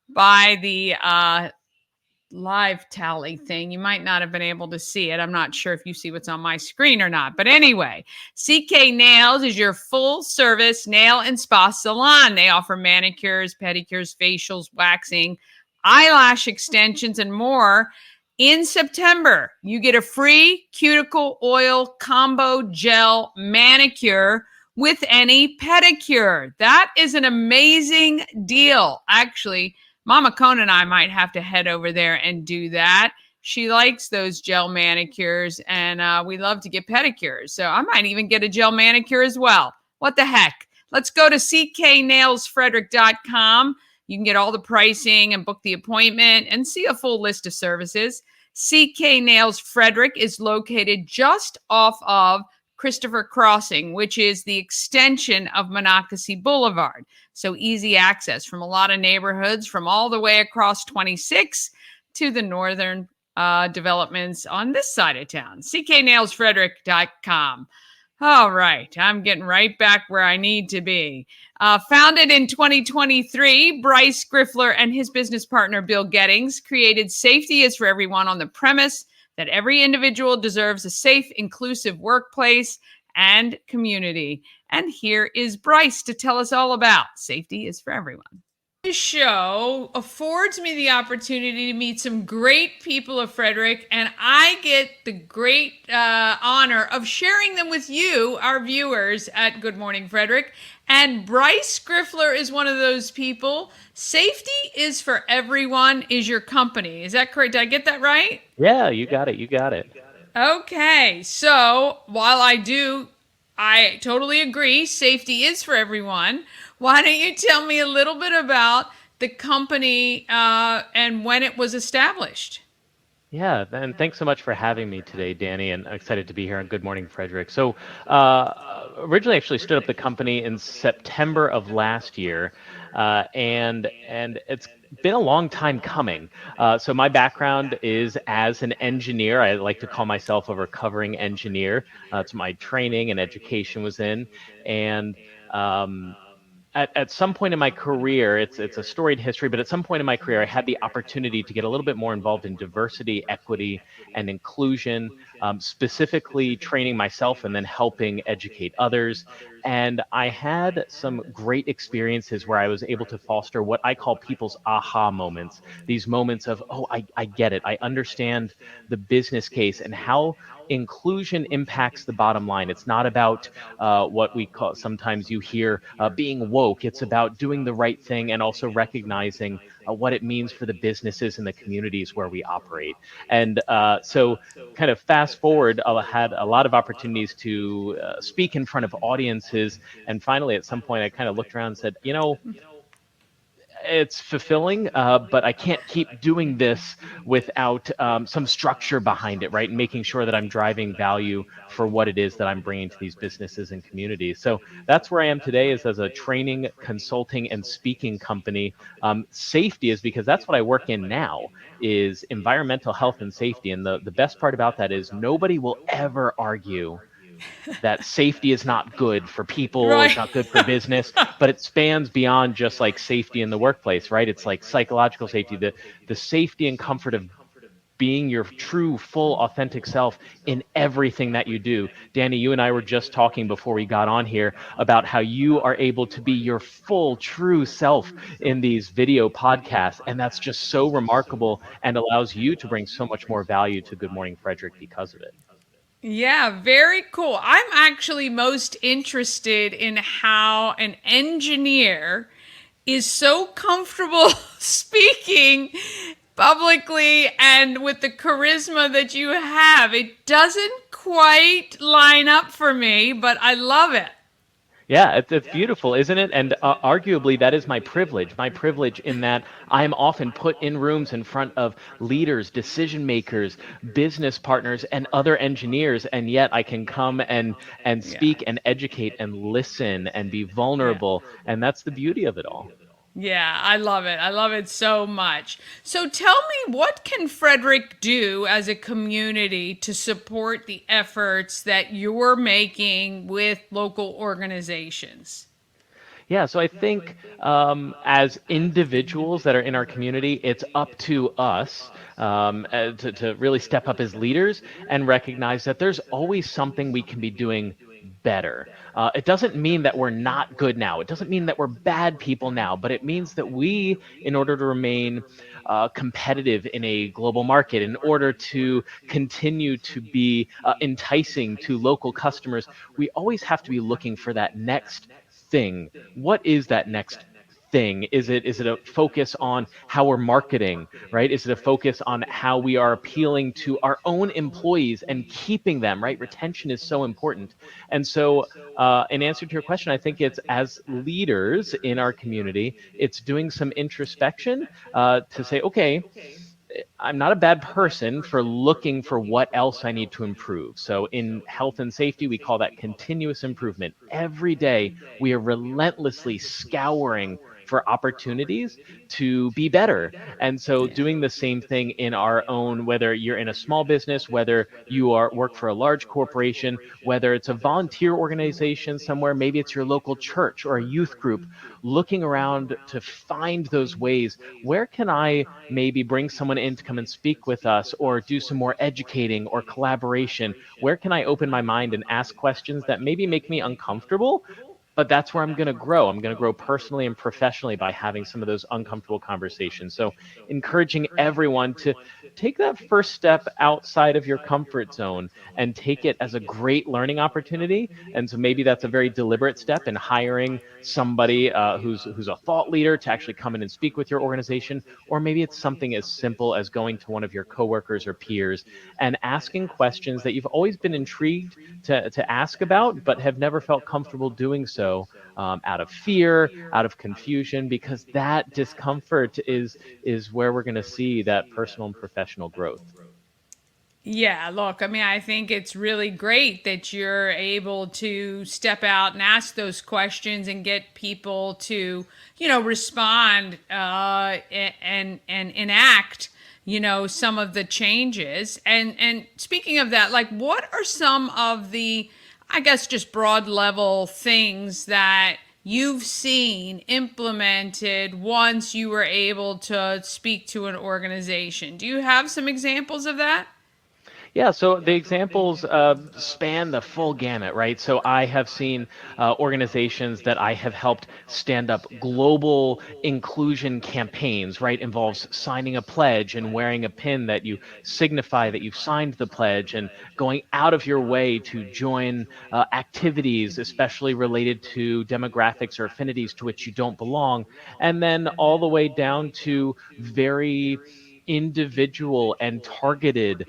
[SPEAKER 1] by the live tally thing. You might not have been able to see it. I'm not sure if you see what's on my screen or not. But anyway, CK Nails is your full service nail and spa salon. They offer manicures, pedicures, facials, waxing, eyelash extensions, and more. In September, you get a free cuticle oil combo gel manicure with any pedicure. That is an amazing deal. Actually, Mama Kona and I might have to head over there and do that. She likes those gel manicures, and we love to get pedicures. So I might even get a gel manicure as well. What the heck? Let's go to cknailsfrederick.com. You can get all the pricing and book the appointment and see a full list of services. CK Nails Frederick is located just off of Christopher Crossing, which is the extension of Monocacy Boulevard. So easy access from a lot of neighborhoods from all the way across 26 to the northern developments on this side of town. cknailsfrederick.com. All right, I'm getting right back where I need to be. Founded in 2023, Bryce Griffler and his business partner, Bill Gettings, created Safety is for Everyone on the premise that every individual deserves a safe, inclusive workplace and community. And here is Bryce to tell us all about Safety is for Everyone. This show affords me the opportunity to meet some great people of Frederick, and I get the great honor of sharing them with you, our viewers at Good Morning Frederick. And Bryce Griffler is one of those people. Safety is for Everyone is your company. Is that correct? Did I get that right?
[SPEAKER 9] Yeah, you got it. You got it.
[SPEAKER 1] Okay. So while I totally agree, safety is for everyone. Why don't you tell me a little bit about the company and when it was established?
[SPEAKER 9] Yeah, and thanks so much for having me today, Danny, and I'm excited to be here on Good Morning Frederick. So originally actually stood up the company in September of last year, and it's been a long time coming. So my background is as an engineer. I like to call myself a recovering engineer. That's my training and education was in, and at some point in my career, it's a storied history, but at some point in my career, I had the opportunity to get a little bit more involved in diversity, equity, and inclusion, specifically training myself and then helping educate others. And I had some great experiences where I was able to foster what I call people's aha moments, these moments of, oh, I get it. I understand the business case and how inclusion impacts the bottom line. It's not about what we call, sometimes you hear being woke. It's about doing the right thing and also recognizing what it means for the businesses and the communities where we operate. And so kind of fast forward, I had a lot of opportunities to speak in front of audiences. And finally, at some point, I kind of looked around and said, you know, it's fulfilling, but I can't keep doing this without some structure behind it, right? And making sure that I'm driving value for what it is that I'm bringing to these businesses and communities. So that's where I am today, is as a training, consulting, and speaking company. Safety is because that's what I work in now, is environmental health and safety. And the best part about that is nobody will ever argue that safety is not good for people,
[SPEAKER 1] Right.
[SPEAKER 9] it's not good for business, but it spans beyond just like safety in the workplace, right? It's like psychological safety, the safety and comfort of being your true, full, authentic self in everything that you do. Danny, you and I were just talking before we got on here about how you are able to be your full, true self in these video podcasts. And that's just so remarkable and allows you to bring so much more value to Good Morning Frederick because of it.
[SPEAKER 1] Yeah, very cool. I'm actually most interested in how an engineer is so comfortable speaking publicly and with the charisma that you have. It doesn't quite line up for me, but I love it.
[SPEAKER 9] Yeah, it's beautiful, isn't it? And arguably, that is my privilege. My privilege in that I am often put in rooms in front of leaders, decision makers, business partners, and other engineers, and yet I can come and speak and educate and listen and be vulnerable, and that's the beauty of it all.
[SPEAKER 1] Yeah, I love it. I love it so much. So tell me, what can Frederick do as a community to support the efforts that you're making with local organizations?
[SPEAKER 9] Yeah, so I think as individuals that are in our community, it's up to us to really step up as leaders and recognize that there's always something we can be doing better. It doesn't mean that we're not good now. It doesn't mean that we're bad people now, but it means that we, in order to remain competitive in a global market, in order to continue to be enticing to local customers, we always have to be looking for that next thing. What is that next thing? Is it a focus on how we're marketing, right? Is it a focus on how we are appealing to our own employees and keeping them, right? Retention is so important. And so in answer to your question, I think it's as leaders in our community, it's doing some introspection to say, okay, I'm not a bad person for looking for what else I need to improve. So in health and safety, we call that continuous improvement. Every day, we are relentlessly scouring for opportunities to be better. And so doing the same thing in our own, whether you're in a small business, whether you are work for a large corporation, whether it's a volunteer organization somewhere, maybe it's your local church or a youth group, looking around to find those ways. Where can I maybe bring someone in to come and speak with us or do some more educating or collaboration? Where can I open my mind and ask questions that maybe make me uncomfortable? But that's where I'm going to grow. I'm going to grow personally and professionally by having some of those uncomfortable conversations. So encouraging everyone to take that first step outside of your comfort zone and take it as a great learning opportunity. And so maybe that's a very deliberate step in hiring somebody who's a thought leader to actually come in and speak with your organization. Or maybe it's something as simple as going to one of your coworkers or peers and asking questions that you've always been intrigued to ask about, but have never felt comfortable doing so out of fear, out of confusion, because that discomfort is where we're going to see that personal and professional growth.
[SPEAKER 1] Yeah, look, I mean, I think it's really great that you're able to step out and ask those questions and get people to, respond and enact, some of the changes. And speaking of that, like, what are some of the, I guess, just broad level things that you've seen implemented once you were able to speak to an organization? Do you have some examples of that?
[SPEAKER 9] Yeah, so the examples span the full gamut, right? So I have seen organizations that I have helped stand up global inclusion campaigns, right? Involves signing a pledge and wearing a pin that you signify that you've signed the pledge and going out of your way to join activities, especially related to demographics or affinities to which you don't belong. And then all the way down to very individual and targeted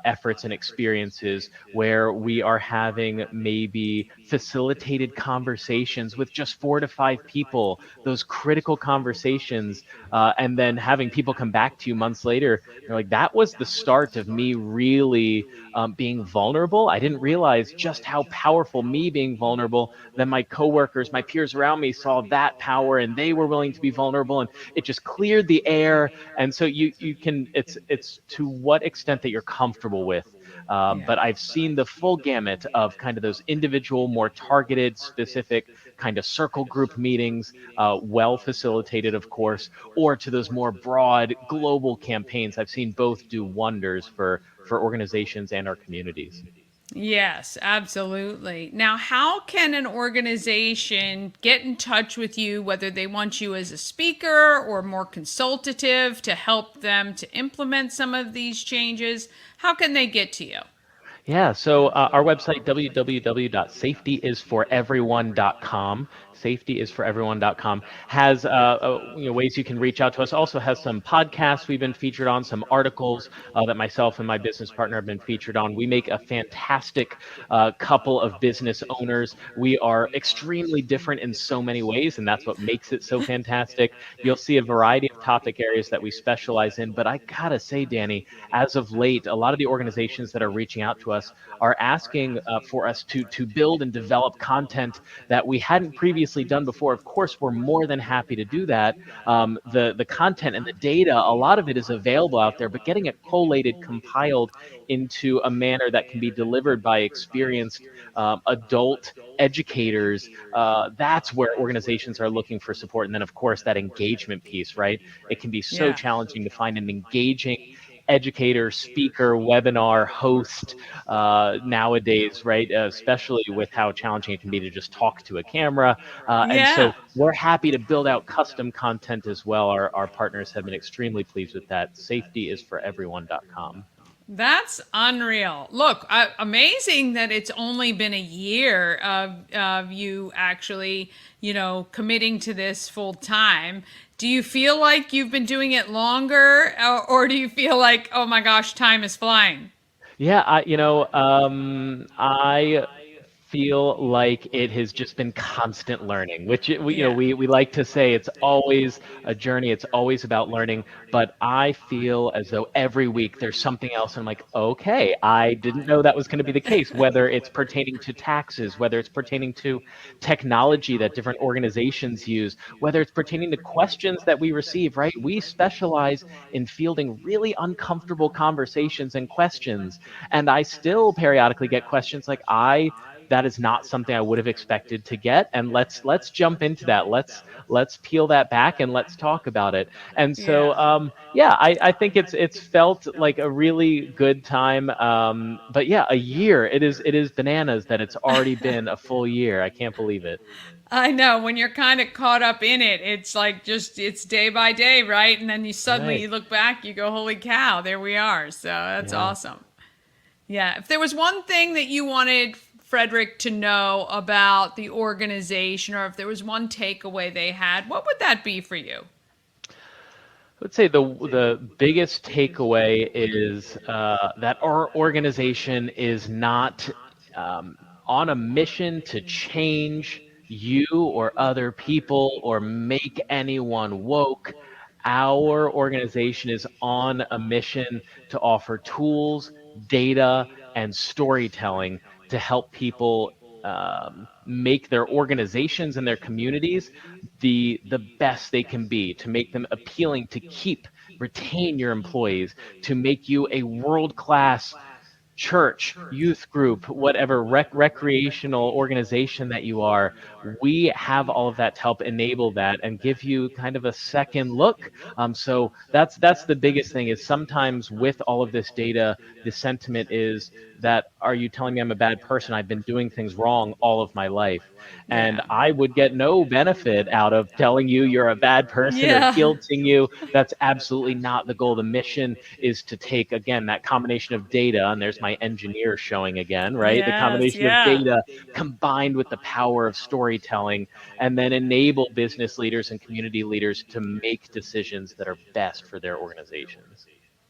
[SPEAKER 9] efforts and experiences where we are having maybe facilitated conversations with just 4 to 5 people, those critical conversations, and then having people come back to you months later. They're like, that was the start of me really being vulnerable. I didn't realize just how powerful me being vulnerable. Then my coworkers, my peers around me saw that power and they were willing to be vulnerable, and it just cleared the air. And so you it's to what extent that you're comfortable with. But I've seen the full gamut of kind of those individual, more targeted, specific kind of circle group meetings, well facilitated, of course, or to those more broad global campaigns. I've seen both do wonders for organizations and our communities.
[SPEAKER 1] Yes, absolutely. Now, how can an organization get in touch with you, whether they want you as a speaker or more consultative to help them to implement some of these changes? How can they get to you?
[SPEAKER 9] Yeah, so our website, www.safetyisforeveryone.com, safetyisforeveryone.com, has ways you can reach out to us. Also has some podcasts we've been featured on, some articles that myself and my business partner have been featured on. We make a fantastic couple of business owners. We are extremely different in so many ways, and that's what makes it so fantastic. You'll see a variety of topic areas that we specialize in, but I gotta say, Danny, as of late, a lot of the organizations that are reaching out to us are asking for us to build and develop content that we hadn't previously done before. Of course, we're more than happy to do that. The content and the data, a lot of it is available out there, but getting it collated, compiled into a manner that can be delivered by experienced adult educators, that's where organizations are looking for support. And then, of course, that engagement piece, right? It can be so challenging to find an engaging educator, speaker, webinar host nowadays, right? Especially with how challenging it can be to just talk to a camera. And so we're happy to build out custom content as well. Our partners have been extremely pleased with that. Safetyisforeveryone.com.
[SPEAKER 1] That's unreal. Look, amazing that it's only been a year of you actually, committing to this full time. Do you feel like you've been doing it longer, or do you feel like, oh my gosh, time is flying?
[SPEAKER 9] Yeah, I feel like it has just been constant learning, which we like to say it's always a journey, it's always about learning, but I feel as though every week there's something else, and I'm like, okay, I didn't know that was going to be the case, whether it's pertaining to taxes, whether it's pertaining to technology that different organizations use, whether it's pertaining to questions that we receive, right? We specialize in fielding really uncomfortable conversations and questions, and I still periodically get questions like, that is not something I would have expected to get, and let's jump into that. Let's peel that back and let's talk about it. And so I think it's felt like a really good time. But yeah, a year. It is bananas that it's already been a full year. I can't believe it.
[SPEAKER 1] I know, when you're kind of caught up in it, it's like it's day by day, right? And then you suddenly you look back, you go, holy cow, there we are. So that's awesome. Yeah. If there was one thing that you wanted Frederick to know about the organization, or if there was one takeaway they had, what would that be for you?
[SPEAKER 9] I would say the biggest takeaway is that our organization is not on a mission to change you or other people or make anyone woke. Our organization is on a mission to offer tools, data, and storytelling to help people make their organizations and their communities the best they can be, to make them appealing, to retain your employees, to make you a world-class church, youth group, whatever recreational organization that you are. We have all of that to help enable that and give you kind of a second look. So that's the biggest thing, is sometimes with all of this data, the sentiment is that, are you telling me I'm a bad person? I've been doing things wrong all of my life. And I would get no benefit out of telling you you're a bad person or guilting you. That's absolutely not the goal. The mission is to take, again, that combination of data, and there's my engineer showing again, right? The combination of data combined with the power of storytelling, and then enable business leaders and community leaders to make decisions that are best for their organizations.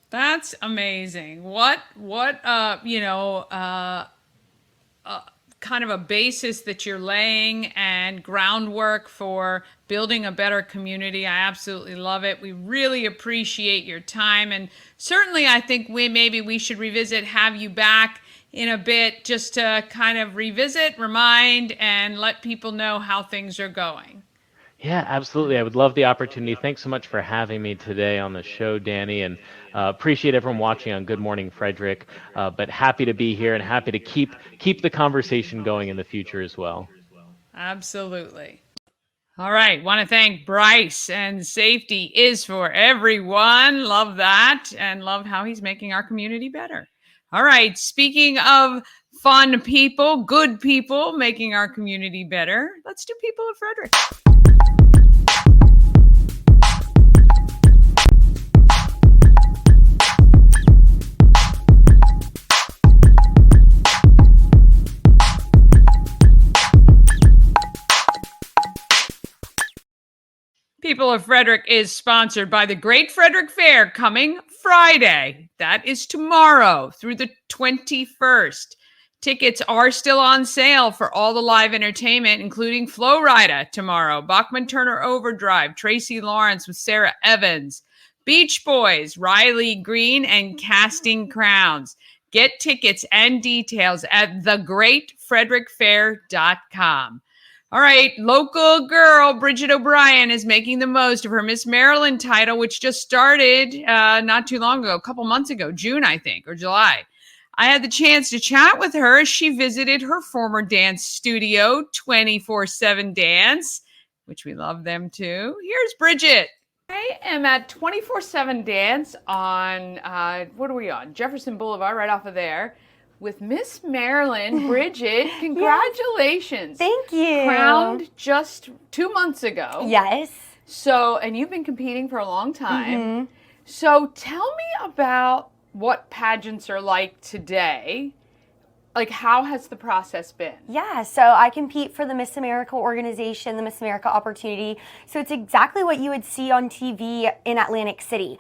[SPEAKER 1] That's amazing. What kind of a basis that you're laying and groundwork for building a better community. I absolutely love it. We really appreciate your time, and certainly I think we should have you back in a bit, just to kind of revisit, remind, and let people know how things are going.
[SPEAKER 9] Yeah, absolutely. I would love the opportunity. Thanks so much for having me today on the show, Danny. And Appreciate everyone watching on Good Morning Frederick, but happy to be here and happy to keep the conversation going in the future as well.
[SPEAKER 1] Absolutely. All right. Want to thank Bryce, and safety is for everyone. Love that, and love how he's making our community better. All right. Speaking of fun people, good people making our community better, let's do People of Frederick. People of Frederick is sponsored by the Great Frederick Fair coming Friday. That is tomorrow through the 21st. Tickets are still on sale for all the live entertainment, including Flo Rida tomorrow, Bachman Turner Overdrive, Tracy Lawrence with Sarah Evans, Beach Boys, Riley Green, and Casting Crowns. Get tickets and details at thegreatfrederickfair.com. All right, local girl Bridget O'Brien is making the most of her Miss Maryland title, which just started not too long ago, a couple months ago, June, I think, or July. I had the chance to chat with her as she visited her former dance studio, 24/7 Dance, which we love them too. Here's Bridget. I am at 24/7 Dance on, what are we on? Jefferson Boulevard, right off of there, with Miss Maryland. Bridget, congratulations.
[SPEAKER 10] Thank you.
[SPEAKER 1] Crowned just 2 months ago.
[SPEAKER 10] Yes.
[SPEAKER 1] So, and you've been competing for a long time. So tell me about what pageants are like today. Like, how has the process been?
[SPEAKER 10] Yeah, so I compete for the Miss America organization, the Miss America opportunity. So it's exactly what you would see on TV in Atlantic City.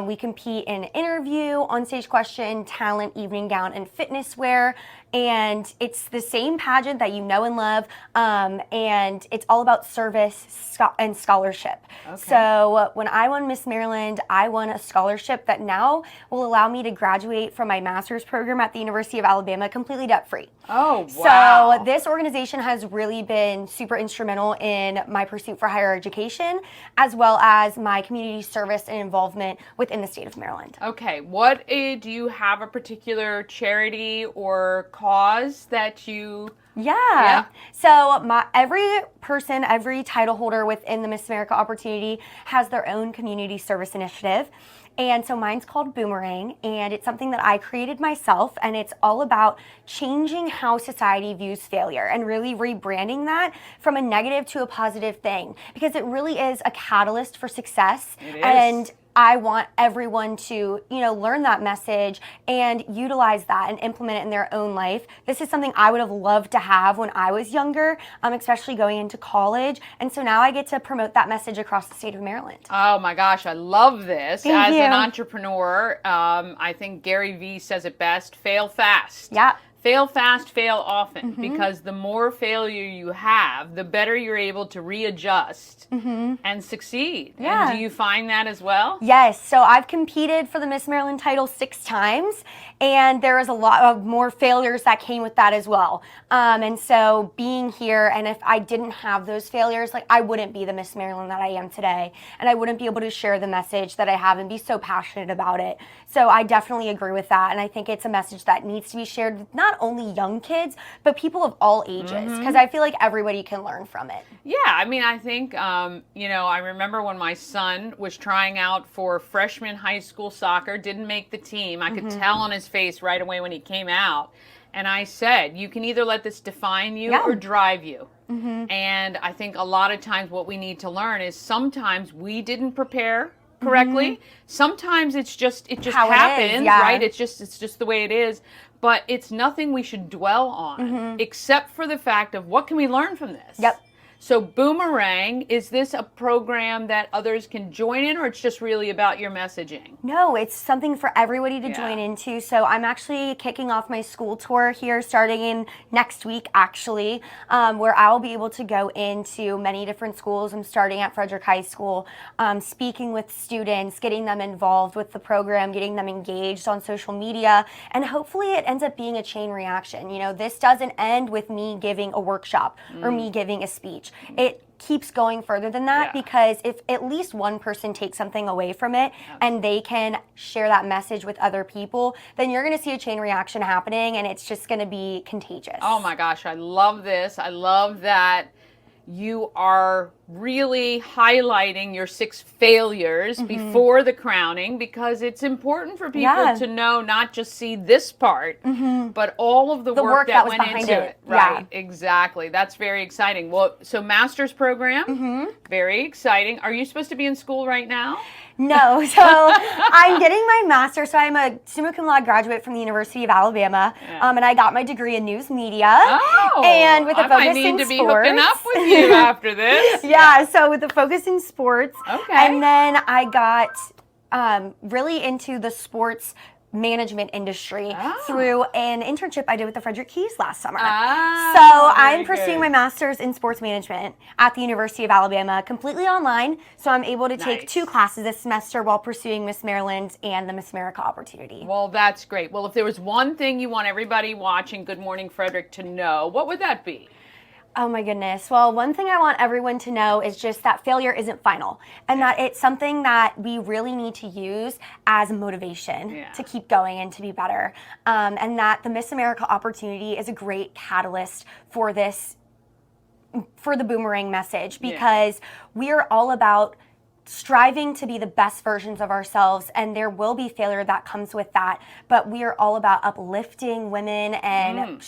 [SPEAKER 10] We compete in interview, onstage question, talent, evening gown, and fitness wear. And it's the same pageant that you know and love. And it's all about service and scholarship. Okay. So when I won Miss Maryland, I won a scholarship that now will allow me to graduate from my master's program at the University of Alabama completely debt-free.
[SPEAKER 1] Oh, wow.
[SPEAKER 10] So this organization has really been super instrumental in my pursuit for higher education, as well as my community service and involvement within the state of Maryland.
[SPEAKER 1] Okay, what do you have a particular charity or cause that you...
[SPEAKER 10] Yeah. So every person, every title holder within the Miss America opportunity has their own community service initiative. And so mine's called Boomerang, and it's something that I created myself, and it's all about changing how society views failure and really rebranding that from a negative to a positive thing, because it really is a catalyst for success.
[SPEAKER 1] It is.
[SPEAKER 10] And I want everyone to, learn that message and utilize that and implement it in their own life. This is something I would have loved to have when I was younger, especially going into college. And so now I get to promote that message across the state of Maryland.
[SPEAKER 1] Oh my gosh, I love this.
[SPEAKER 10] Thank you.
[SPEAKER 1] An entrepreneur, I think Gary Vee says it best, fail fast.
[SPEAKER 10] Yeah.
[SPEAKER 1] Fail fast, fail often, because the more failure you have, the better you're able to readjust and succeed.
[SPEAKER 10] Yeah.
[SPEAKER 1] And do you find that as well?
[SPEAKER 10] Yes. So I've competed for the Miss Maryland title 6 times, and there was a lot of more failures that came with that as well. And so being here, and if I didn't have those failures, I wouldn't be the Miss Maryland that I am today, and I wouldn't be able to share the message that I have and be so passionate about it. So I definitely agree with that, and I think it's a message that needs to be shared with not only young kids, but people of all ages, because I feel like everybody can learn from it.
[SPEAKER 1] Yeah, I mean, I think, I remember when my son was trying out for freshman high school soccer, didn't make the team. I could tell on his face right away when he came out. And I said, you can either let this define you or drive you. And I think a lot of times what we need to learn is sometimes we didn't prepare correctly. Sometimes it just
[SPEAKER 10] How
[SPEAKER 1] happens,
[SPEAKER 10] yeah.
[SPEAKER 1] right? It's just the way it is. But it's nothing we should dwell on, except for the fact of what can we learn from this?
[SPEAKER 10] Yep.
[SPEAKER 1] So Boomerang, is this a program that others can join in, or it's just really about your messaging?
[SPEAKER 10] No, it's something for everybody to join into. So I'm actually kicking off my school tour here starting in next week, actually, where I'll be able to go into many different schools. I'm starting at Frederick High School, speaking with students, getting them involved with the program, getting them engaged on social media, and hopefully it ends up being a chain reaction. This doesn't end with me giving a workshop or me giving a speech. It keeps going further than that, because if at least one person takes something away from it and they can share that message with other people, then you're going to see a chain reaction happening, and it's just going to be contagious.
[SPEAKER 1] Oh my gosh, I love this. I love that you are really highlighting your 6 failures before the crowning, because it's important for people to know, not just see this part, but all of the work that went into it. Right, exactly. That's very exciting. Well, so master's program, very exciting. Are you supposed to be in school right now?
[SPEAKER 10] No, so I'm getting my master's. So I'm a summa cum laude graduate from the University of Alabama, and I got my degree in news media.
[SPEAKER 1] Oh,
[SPEAKER 10] and with a focus
[SPEAKER 1] I might need
[SPEAKER 10] in
[SPEAKER 1] to be
[SPEAKER 10] sports.
[SPEAKER 1] hooking up with you after this.
[SPEAKER 10] So with the focus in sports.
[SPEAKER 1] Okay.
[SPEAKER 10] And then I got really into the sports management industry through an internship I did with the Frederick Keys last summer. So I'm pursuing my master's in sports management at the University of Alabama, completely online. So I'm able to take 2 classes this semester while pursuing Miss Maryland and the Miss America opportunity.
[SPEAKER 1] Well, that's great. Well, if there was one thing you want everybody watching Good Morning Frederick to know, what would that be?
[SPEAKER 10] Oh my goodness. Well, one thing I want everyone to know is just that failure isn't final, and that it's something that we really need to use as motivation to keep going and to be better. And that the Miss America opportunity is a great catalyst for this, for the boomerang message, because we are all about striving to be the best versions of ourselves, and there will be failure that comes with that, but we are all about uplifting women and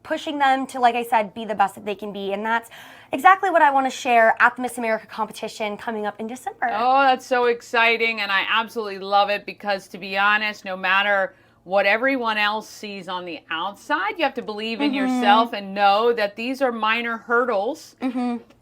[SPEAKER 10] pushing them to, like I said, be the best that they can be. And that's exactly what I want to share at the Miss America competition coming up in December.
[SPEAKER 1] Oh, that's so exciting. And I absolutely love it, because to be honest, no matter what everyone else sees on the outside, you have to believe in yourself and know that these are minor hurdles,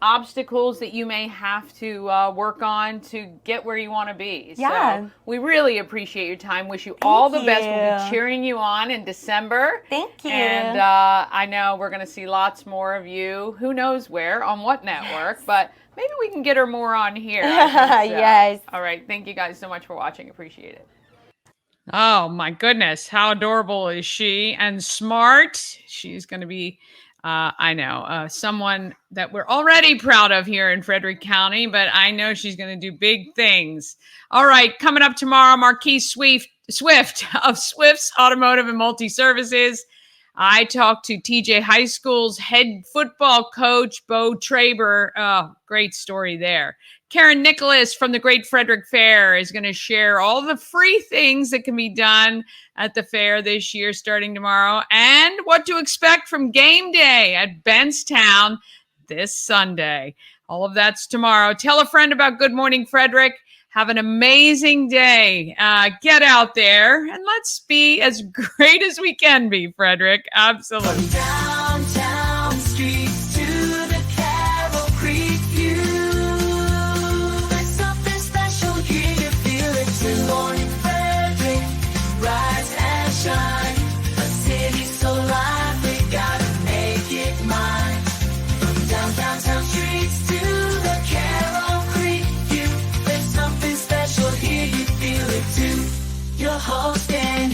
[SPEAKER 1] obstacles that you may have to work on to get where you want to be. So we really appreciate your time. Wish you all the best. We'll be cheering you on in December.
[SPEAKER 10] Thank you.
[SPEAKER 1] And I know we're going to see lots more of you. Who knows where, on what network, but maybe we can get her more on here.
[SPEAKER 10] Yes.
[SPEAKER 1] All right. Thank you guys so much for watching. Appreciate it. Oh my goodness, how adorable is she, and smart. She's going to be, someone that we're already proud of here in Frederick County, but I know she's going to do big things. All right, coming up tomorrow, Marquise Swift of Swift's Automotive and Multi-Services. I talked to TJ High School's head football coach, Bo Traber. Oh, great story there. Karen Nicholas from the Great Frederick Fair is going to share all the free things that can be done at the fair this year starting tomorrow, and what to expect from game day at Benstown this Sunday. All of that's tomorrow. Tell a friend about Good Morning Frederick. Have an amazing day. Get out there and let's be as great as we can be, Frederick. Absolutely. From downtown streets to the Carroll Creek view. There's something special here, you feel it. Good Morning Frederick, rise and shine. A city so lively, gotta make it mine. From downtown streets to the Carroll Creek view. There's something special here, you feel it too. Your host and